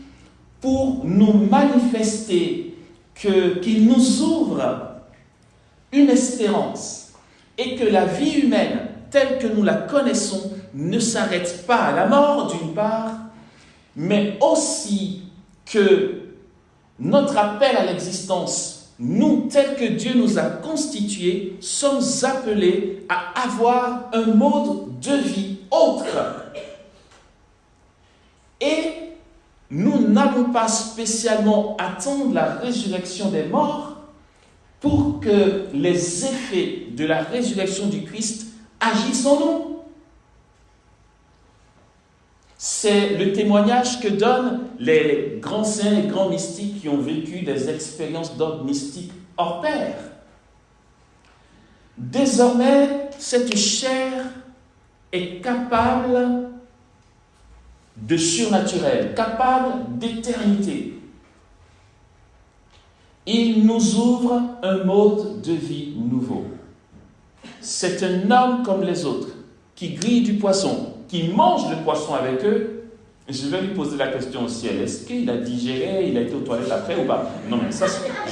Pour nous manifester qu'il nous ouvre une espérance et que la vie humaine, telle que nous la connaissons, ne s'arrête pas à la mort, d'une part, mais aussi que notre appel à l'existence, nous, tels que Dieu nous a constitués, sommes appelés à avoir un mode de vie autre. Et nous n'allons pas spécialement attendre la résurrection des morts pour que les effets de la résurrection du Christ agissent en nous. C'est le témoignage que donnent les grands saints, les grands mystiques qui ont vécu des expériences d'ordre mystique hors pair. Désormais, cette chair est capable de surnaturel, capable d'éternité. Il nous ouvre un mode de vie nouveau. C'est un homme comme les autres, qui grille du poisson, qui mange le poisson avec eux. Je vais lui poser la question au ciel. Est-ce qu'il a digéré, il a été aux toilettes après ou pas? Non, mais ça,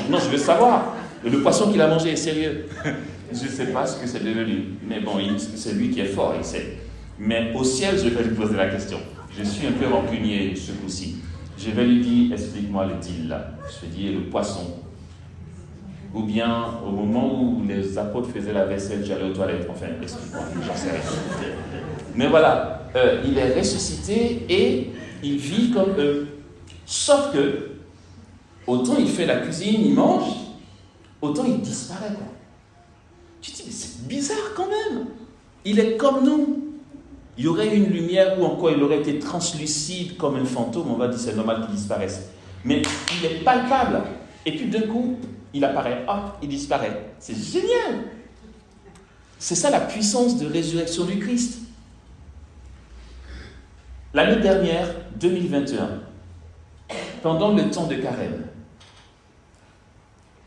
non, je veux savoir. Le poisson qu'il a mangé est sérieux. Je ne sais pas ce que c'est devenu. Mais bon, c'est lui qui est fort, il sait. Mais au ciel, je vais lui poser la question. Je suis un peu rancunier ce coup-ci. Je vais lui dire, explique-moi le deal là. Je vais dire le poisson. Ou bien, au moment où les apôtres faisaient la vaisselle, j'allais aux toilettes. Enfin, explique-moi, j'en sais rien. Mais voilà, il est ressuscité et il vit comme eux. Sauf que, autant il fait la cuisine, il mange, autant il disparaît. Quoi. Tu te dis, mais c'est bizarre quand même. Il est comme nous. Il y aurait une lumière ou encore il aurait été translucide comme un fantôme, on va dire c'est normal qu'il disparaisse. Mais il est palpable. Et puis d'un coup, il apparaît, hop, il disparaît. C'est génial. C'est ça la puissance de résurrection du Christ. L'année dernière, 2021, pendant le temps de carême,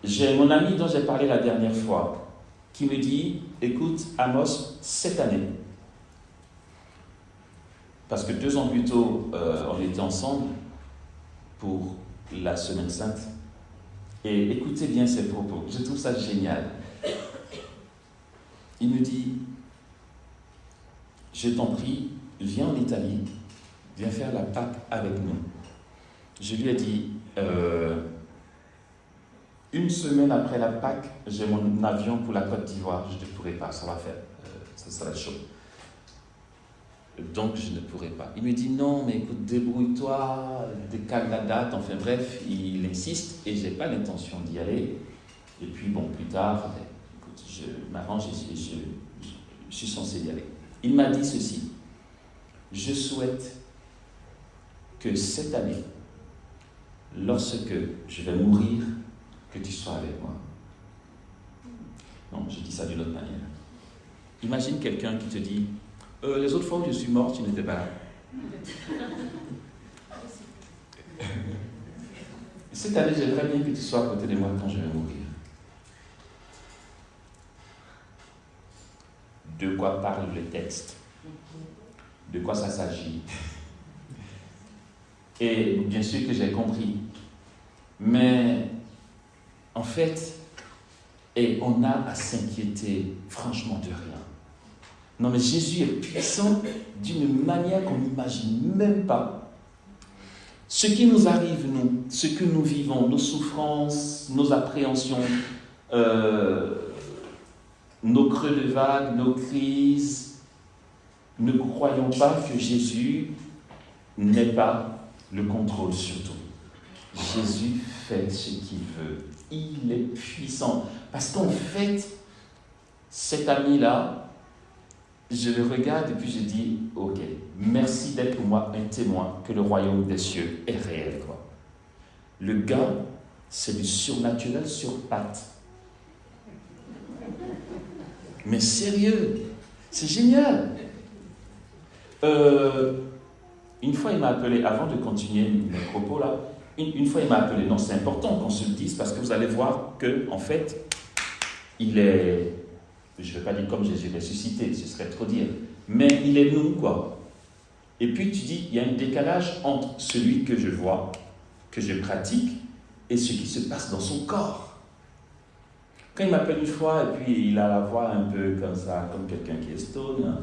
j'ai mon ami dont j'ai parlé la dernière fois qui me dit, écoute Amos, cette année, parce que 2 ans plus tôt, on était ensemble pour la Semaine Sainte. Et écoutez bien ses propos, je trouve ça génial. Il me dit, je t'en prie, viens en Italie, viens faire la Pâque avec nous. Je lui ai dit, 1 semaine après la Pâque, j'ai mon avion pour la Côte d'Ivoire, je ne pourrai pas, ça va faire, ça va être chaud. Donc je ne pourrai pas. Il me dit non, mais écoute, débrouille-toi, décale la date, enfin bref, il insiste et je n'ai pas l'intention d'y aller. Et puis bon, plus tard, écoute, je m'arrange et je suis censé y aller. Il m'a dit ceci, je souhaite que cette année, lorsque je vais mourir, que tu sois avec moi. Non, je dis ça d'une autre manière. Imagine quelqu'un qui te dit, les autres fois où je suis mort, tu n'étais pas là. Cette année, j'aimerais bien que tu sois à côté de moi quand je vais mourir. De quoi parle le texte? De quoi ça s'agit? Et bien sûr que j'ai compris. Mais en fait, on a à s'inquiéter franchement de rien. Non, mais Jésus est puissant d'une manière qu'on n'imagine même pas. Ce qui nous arrive, nous, ce que nous vivons, nos souffrances, nos appréhensions, nos creux de vague, nos crises, ne croyons pas que Jésus n'ait pas le contrôle sur tout. Jésus fait ce qu'il veut. Il est puissant. Parce qu'en fait, cet ami-là, je le regarde et puis je dis, ok, merci d'être pour moi un témoin que le royaume des cieux est réel, quoi. Le gars, c'est du surnaturel sur pattes. Mais sérieux, c'est génial. Une fois, il m'a appelé, avant de continuer mes propos là, Une fois, il m'a appelé. Non, c'est important qu'on se le dise parce que vous allez voir que, en fait, il est, je ne vais pas dire comme Jésus ressuscité, ce serait trop dire, mais il est nous, quoi. Et puis tu dis, il y a un décalage entre celui que je vois, que je pratique, et ce qui se passe dans son corps. Quand il m'appelle une fois, et puis il a la voix un peu comme ça, comme quelqu'un qui est stone,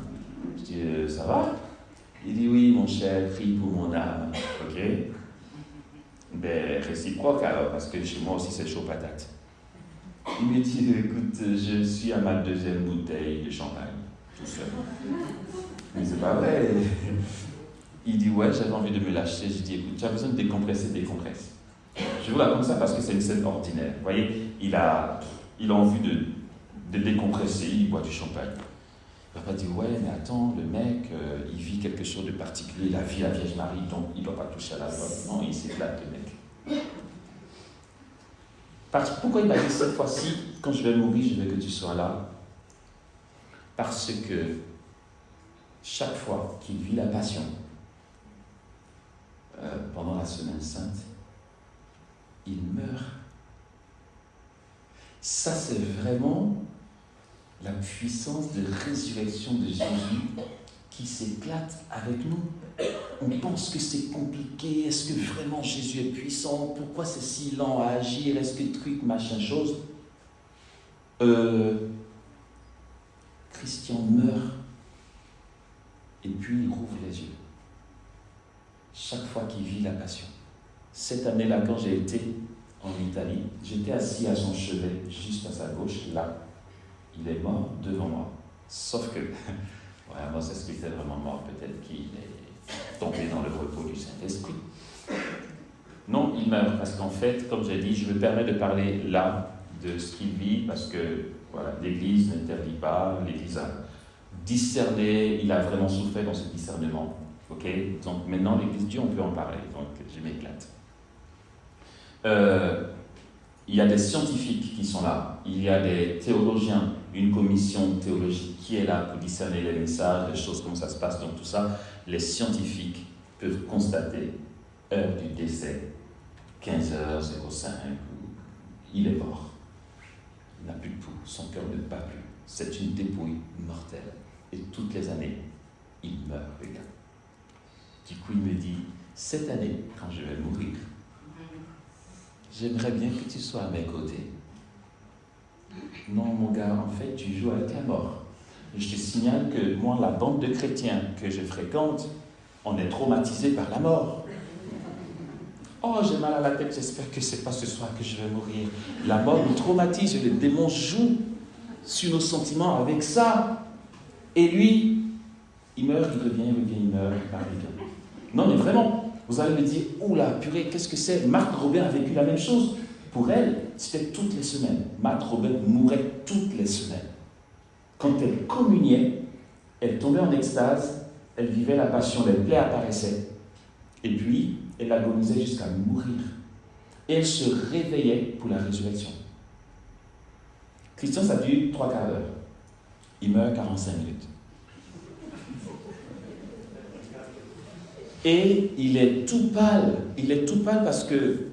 je dis, ça va? Il dit, oui, mon cher, prie pour mon âme. Ok? Ben, réciproque alors, parce que chez moi aussi c'est chaud patate. Il me dit, écoute, je suis à ma 2e bouteille de champagne, tout seul. Mais c'est pas vrai. Il dit, ouais, j'avais envie de me lâcher. Je dis, écoute, tu as besoin de décompresser, décompresse. Je vous la comme ça parce que c'est une scène ordinaire. Vous voyez, il a envie de décompresser, il boit du champagne. Il va pas dire, ouais, mais attends, le mec, il vit quelque chose de particulier, il a vu la Vierge Marie, donc il ne doit pas toucher à la drogue. Non, il s'éclate, le mec. Pourquoi il m'a dit cette fois-ci, quand je vais mourir, je veux que tu sois là? Parce que chaque fois qu'il vit la passion, pendant la Semaine Sainte, il meurt. Ça, c'est vraiment la puissance de résurrection de Jésus qui s'éclate avec nous. On pense que c'est compliqué. Est-ce que vraiment Jésus est puissant? Pourquoi c'est si lent à agir? Est-ce que truc, machin, chose? Christian meurt et puis il rouvre les yeux. Chaque fois qu'il vit la passion. Cette année-là, quand j'ai été en Italie, j'étais assis à son chevet, juste à sa gauche, là. Il est mort devant moi. Sauf que, moi, c'est ce qui était vraiment mort. Peut-être qu'il est tombé dans le repos du Saint-Esprit. Non, il meurt, parce qu'en fait, comme j'ai dit, je me permets de parler là de ce qu'il vit, parce que voilà, l'Église n'interdit pas, l'Église a discerné, il a vraiment souffert dans ce discernement. Ok, donc maintenant, l'Église Dieu, on peut en parler, donc je m'éclate. Il y a des scientifiques qui sont là, il y a des théologiens, une commission théologique qui est là pour discerner les messages, les choses, comment ça se passe, donc tout ça, les scientifiques peuvent constater heure du décès, 15h05, il est mort. Il n'a plus de pouls, son cœur ne bat plus. C'est une dépouille mortelle. Et toutes les années, il meurt, le gars. Du coup, il me dit, cette année, quand je vais mourir, j'aimerais bien que tu sois à mes côtés. Non, mon gars, en fait, tu joues avec la mort. Et je te signale que moi, la bande de chrétiens que je fréquente, on est traumatisés par la mort. Oh, j'ai mal à la tête, j'espère que ce n'est pas ce soir que je vais mourir. La mort nous traumatise, le démon joue sur nos sentiments avec ça. Et lui, il meurt, il revient, il meurt, il part, il vient. Non, mais vraiment, vous allez me dire, oula, purée, qu'est-ce que c'est? Marthe Robin a vécu la même chose. Pour elle, c'était toutes les semaines. Marthe Robin mourait toutes les semaines. Quand elle communiait, elle tombait en extase, elle vivait la passion, les plaies apparaissaient. Et puis, elle agonisait jusqu'à mourir. Et elle se réveillait pour la résurrection. Christian, ça dure 3 quarts d'heure. Il meurt 45 minutes. Et il est tout pâle. Il est tout pâle parce que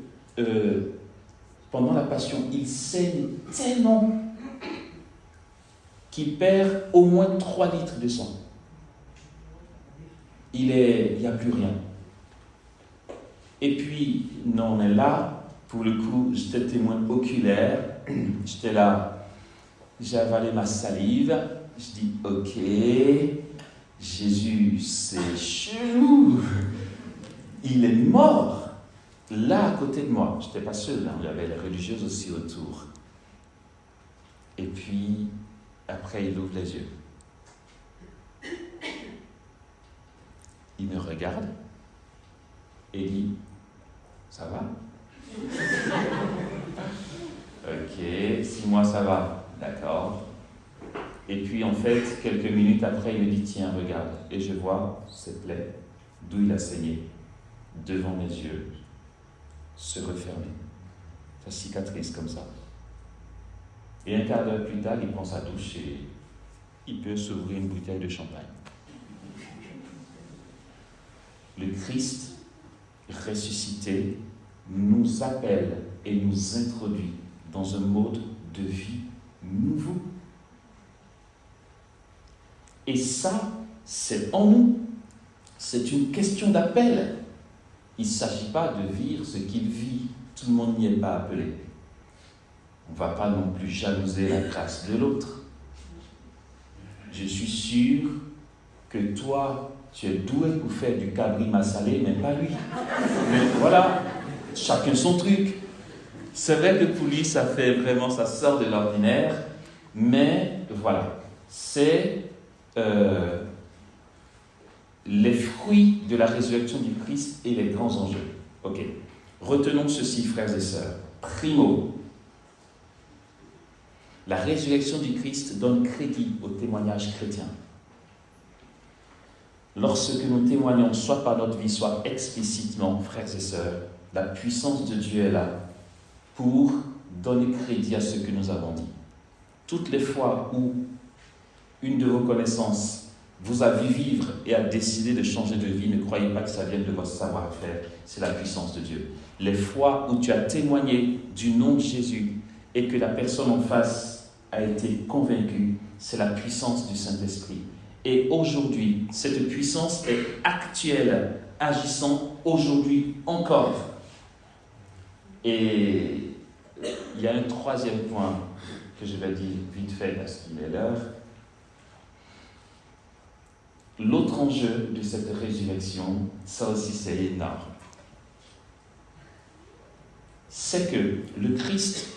pendant la passion, il saigne tellement qu'il perd au moins 3 litres de sang. Il n'y a plus rien. Et puis, non, mais là, pour le coup, j'étais témoin oculaire. J'étais là, j'ai avalé ma salive. Je dis, ok, Jésus, c'est chelou. Il est mort. Là, à côté de moi. Je n'étais pas seul, hein. Il y avait les religieuses aussi autour. Et puis, après, il ouvre les yeux. Il me regarde et dit, ça va? Ok, 6 mois, ça va. D'accord. Et puis, en fait, quelques minutes après, il me dit, tiens, regarde. Et je vois cette plaie, d'où il a saigné, devant mes yeux, se refermer. Sa cicatrice comme ça. Et un quart d'heure plus tard, il prend sa douche et il peut s'ouvrir une bouteille de champagne. Le Christ ressuscité nous appelle et nous introduit dans un mode de vie nouveau. Et ça, c'est en nous. C'est une question d'appel. Il ne s'agit pas de vivre ce qu'il vit. Tout le monde n'y est pas appelé. On ne va pas non plus jalouser la grâce de l'autre. Je suis sûr que toi, tu es doué pour faire du cabri massalé, mais pas lui. Mais voilà, chacun son truc. C'est vrai que pour lui, ça sort de l'ordinaire, mais voilà, c'est les fruits de la résurrection du Christ et les grands enjeux. Ok, retenons ceci, frères et sœurs. Primo, la résurrection du Christ donne crédit au témoignage chrétien. Lorsque nous témoignons, soit par notre vie, soit explicitement, frères et sœurs, la puissance de Dieu est là pour donner crédit à ce que nous avons dit. Toutes les fois où une de vos connaissances vous a vu vivre et a décidé de changer de vie, ne croyez pas que ça vienne de votre savoir-faire, c'est la puissance de Dieu. Les fois où tu as témoigné du nom de Jésus et que la personne en face a été convaincue, c'est la puissance du Saint-Esprit. Et aujourd'hui, cette puissance est actuelle, agissant aujourd'hui encore. Et il y a un troisième point que je vais dire vite fait parce qu'il est l'heure. L'autre enjeu de cette résurrection, ça aussi c'est énorme. C'est que le Christ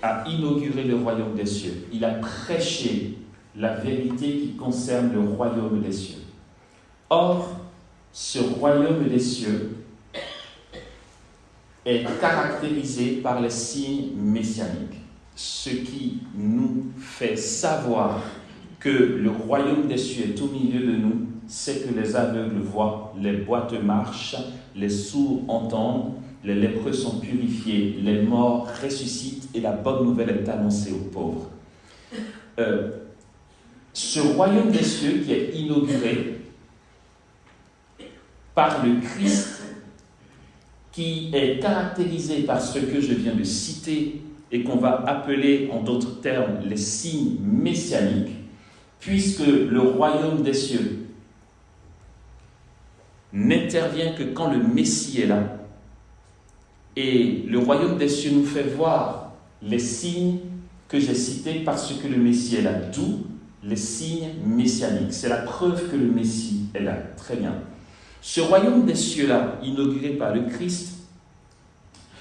a inauguré le royaume des cieux. Il a prêché la vérité qui concerne le royaume des cieux. Or, ce royaume des cieux est caractérisé par les signes messianiques, ce qui nous fait savoir que le royaume des cieux est au milieu de nous, c'est que les aveugles voient, les boiteux marchent, les sourds entendent, les lépreux sont purifiés, les morts ressuscitent et la bonne nouvelle est annoncée aux pauvres. Ce royaume des cieux qui est inauguré par le Christ, qui est caractérisé par ce que je viens de citer et qu'on va appeler en d'autres termes les signes messianiques, puisque le royaume des cieux n'intervient que quand le Messie est là. Et le royaume des cieux nous fait voir les signes que j'ai cités parce que le Messie est là. D'où les signes messianiques. C'est la preuve que le Messie est là. Très bien. Ce royaume des cieux-là, inauguré par le Christ,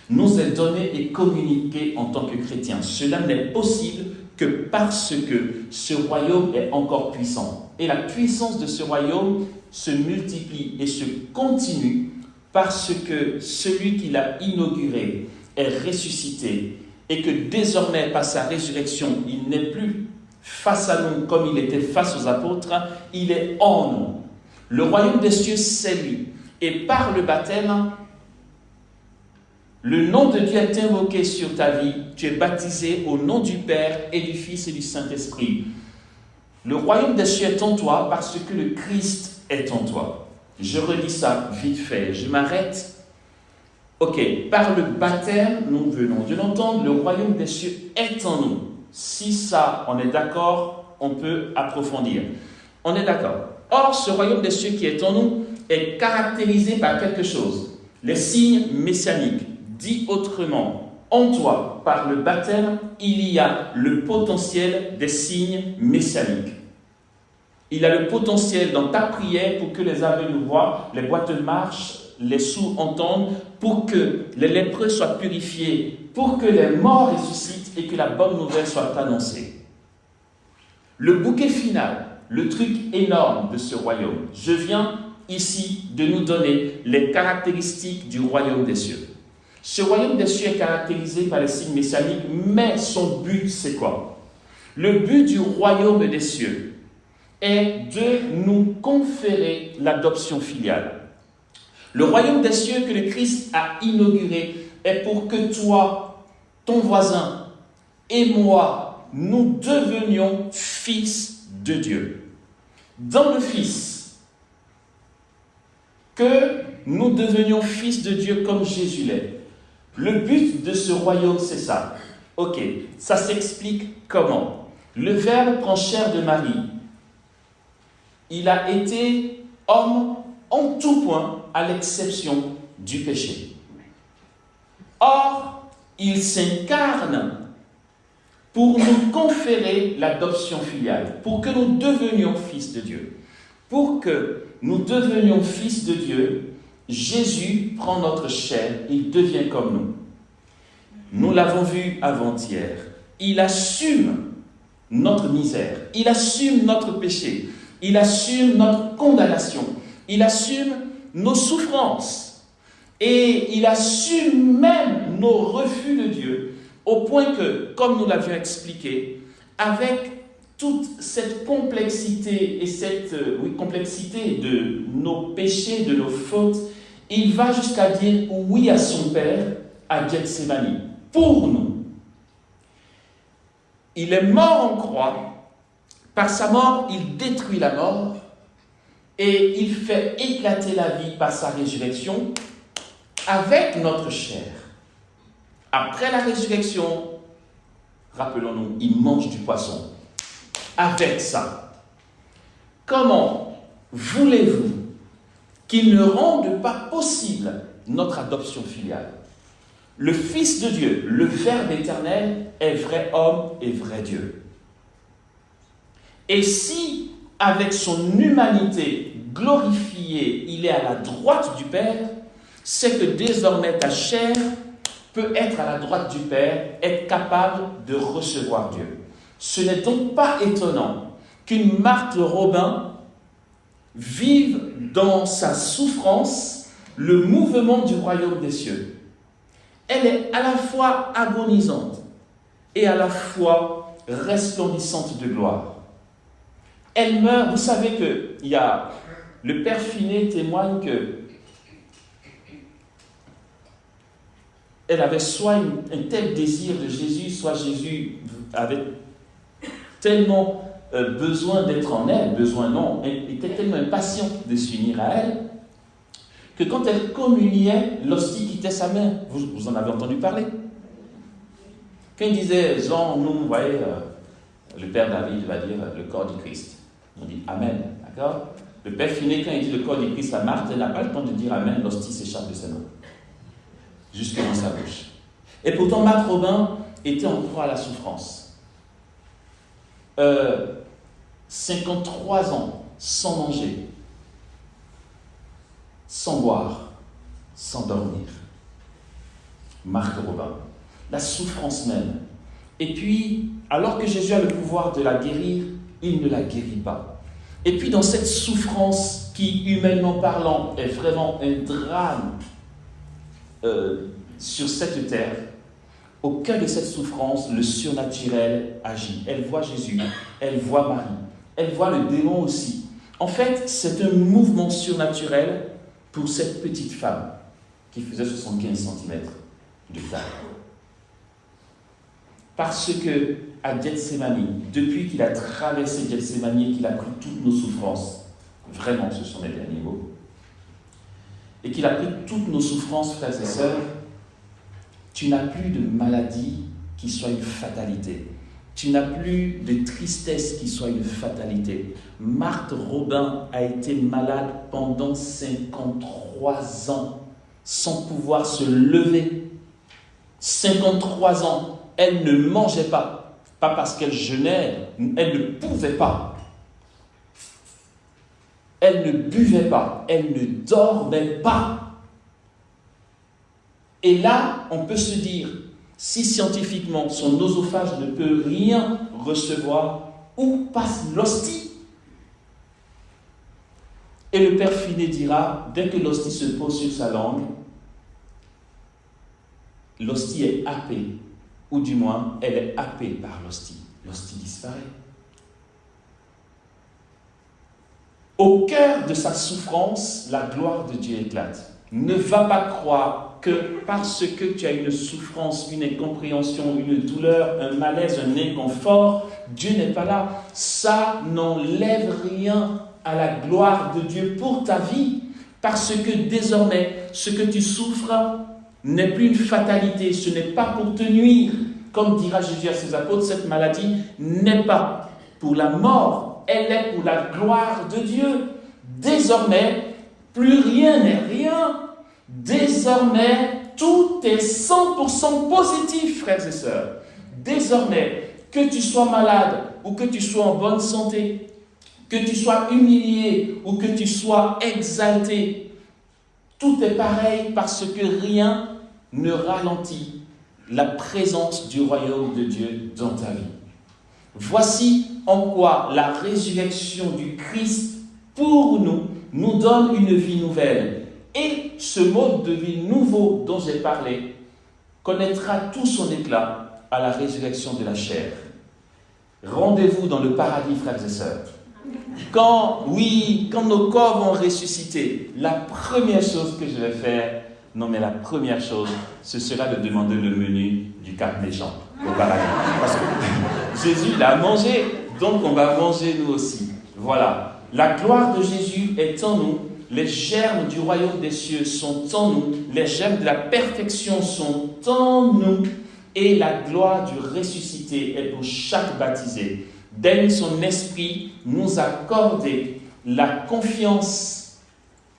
nous est donné et communiqué en tant que chrétiens. Cela n'est possible que parce que ce royaume est encore puissant. Et la puissance de ce royaume se multiplie et se continue parce que celui qui l'a inauguré est ressuscité et que désormais, par sa résurrection, il n'est plus face à nous comme il était face aux apôtres, il est en nous. Le royaume des cieux, c'est lui. Et par le baptême, le nom de Dieu est invoqué sur ta vie. Tu es baptisé au nom du Père et du Fils et du Saint-Esprit. Le royaume des cieux est en toi parce que le Christ est en toi. Je relis ça vite fait. Je m'arrête. Ok, par le baptême, nous venons de l'entendre, le royaume des cieux est en nous. Si ça, on est d'accord, on peut approfondir. On est d'accord. Or, ce royaume des cieux qui est en nous est caractérisé par quelque chose. Les signes messianiques. Dit autrement, en toi, par le baptême, il y a le potentiel des signes messianiques. Il a le potentiel dans ta prière pour que les aveugles voient, les boiteux marchent, les sourds entendent, pour que les lépreux soient purifiés, pour que les morts ressuscitent et que la bonne nouvelle soit annoncée. Le bouquet final, le truc énorme de ce royaume, je viens ici de nous donner les caractéristiques du royaume des cieux. Ce royaume des cieux est caractérisé par les signes messianiques, mais son but, c'est quoi? Le but du royaume des cieux est de nous conférer l'adoption filiale. Le royaume des cieux que le Christ a inauguré est pour que toi, ton voisin et moi, nous devenions fils de Dieu. Dans le Fils, que nous devenions fils de Dieu comme Jésus l'est. Le but de ce royaume, c'est ça. Ok, ça s'explique comment? Le Verbe prend chair de Marie. Il a été homme en tout point, à l'exception du péché. Or, il s'incarne pour nous conférer l'adoption filiale, pour que nous devenions fils de Dieu. Pour que nous devenions fils de Dieu, Jésus prend notre chair, il devient comme nous. Nous l'avons vu avant-hier. Il assume notre misère, il assume notre péché, il assume notre condamnation, il assume nos souffrances et il assume même nos refus de Dieu, au point que, comme nous l'avions expliqué, avec toute cette complexité et cette complexité de nos péchés, de nos fautes, il va jusqu'à dire oui à son Père à Gethsémani, pour nous. Il est mort en croix. Par sa mort, il détruit la mort et il fait éclater la vie par sa résurrection avec notre chair. Après la résurrection, rappelons-nous, il mange du poisson. Avec ça, comment voulez-vous qu'il ne rende pas possible notre adoption filiale? Le Fils de Dieu, le Verbe éternel, est vrai homme et vrai Dieu. Et si, avec son humanité glorifiée, il est à la droite du Père, c'est que désormais ta chair peut être à la droite du Père, être capable de recevoir Dieu. Ce n'est donc pas étonnant qu'une Marthe Robin vive dans sa souffrance le mouvement du royaume des cieux. Elle est à la fois agonisante et à la fois resplendissante de gloire. Elle meurt, vous savez que le Père Finet témoigne que elle avait soit un tel désir de Jésus, soit Jésus avait tellement besoin d'être en elle, elle était tellement impatiente de s'unir à elle, que quand elle communiait, l'hostie quittait sa main. Vous en avez entendu parler. Quand il disait, Jean, nous, vous voyez, le Père David va dire le corps du Christ. On dit Amen, d'accord? Le Père Finet, quand il dit le corps du Christ à Marthe, elle n'a pas le temps de dire Amen, l'hostie s'échappe de ses mains, jusque dans sa bouche. Et pourtant, Marthe Robin était en proie à la souffrance. 53 ans sans manger, sans boire, sans dormir. Marthe Robin, la souffrance même. Et puis, alors que Jésus a le pouvoir de la guérir, il ne la guérit pas. Et puis, dans cette souffrance qui, humainement parlant, est vraiment un drame sur cette terre, au cœur de cette souffrance, le surnaturel agit. Elle voit Jésus, elle voit Marie, elle voit le démon aussi. En fait, c'est un mouvement surnaturel pour cette petite femme qui faisait 75 cm de taille. Parce que à Gethsémani, depuis qu'il a traversé Gethsémani et qu'il a pris toutes nos souffrances, vraiment ce sont les derniers mots, et qu'il a pris toutes nos souffrances, frères et sœurs, tu n'as plus de maladie qui soit une fatalité. Tu n'as plus de tristesse qui soit une fatalité. Marthe Robin a été malade pendant 53 ans sans pouvoir se lever. 53 ans. Elle ne mangeait pas. Pas parce qu'elle jeûnait, elle ne pouvait pas. Elle ne buvait pas. Elle ne dormait pas. Et là, on peut se dire, si scientifiquement son oesophage ne peut rien recevoir, où passe l'hostie? Et le Père Finet dira, dès que l'hostie se pose sur sa langue, l'hostie est happée, ou du moins, elle est happée par l'hostie. L'hostie disparaît. Au cœur de sa souffrance, la gloire de Dieu éclate. Ne va pas croire que parce que tu as une souffrance, une incompréhension, une douleur, un malaise, un inconfort, Dieu n'est pas là. Ça n'enlève rien à la gloire de Dieu pour ta vie, parce que désormais, ce que tu souffres, n'est plus une fatalité, ce n'est pas pour te nuire. Comme dira Jésus à ses apôtres, cette maladie n'est pas pour la mort, elle est pour la gloire de Dieu. Désormais, plus rien n'est rien. Désormais, tout est 100% positif, frères et sœurs. Désormais, que tu sois malade ou que tu sois en bonne santé, que tu sois humilié ou que tu sois exalté, tout est pareil parce que rien ne ralentit la présence du royaume de Dieu dans ta vie. Voici en quoi la résurrection du Christ pour nous donne une vie nouvelle. Et ce mode de vie nouveau dont j'ai parlé connaîtra tout son éclat à la résurrection de la chair. Rendez-vous dans le paradis, frères et sœurs. Quand nos corps vont ressusciter, la première chose que je vais faire, ce sera de demander le menu du Cap des gens au paradis. Parce que Jésus l'a mangé, donc on va manger nous aussi. Voilà. La gloire de Jésus est en nous, les germes du royaume des cieux sont en nous, les germes de la perfection sont en nous, et la gloire du ressuscité est pour chaque baptisé. Daigne son esprit nous accorder la confiance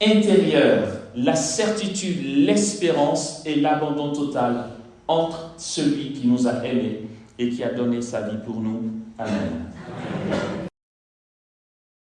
intérieure, la certitude, l'espérance et l'abandon total entre celui qui nous a aimés et qui a donné sa vie pour nous. Amen.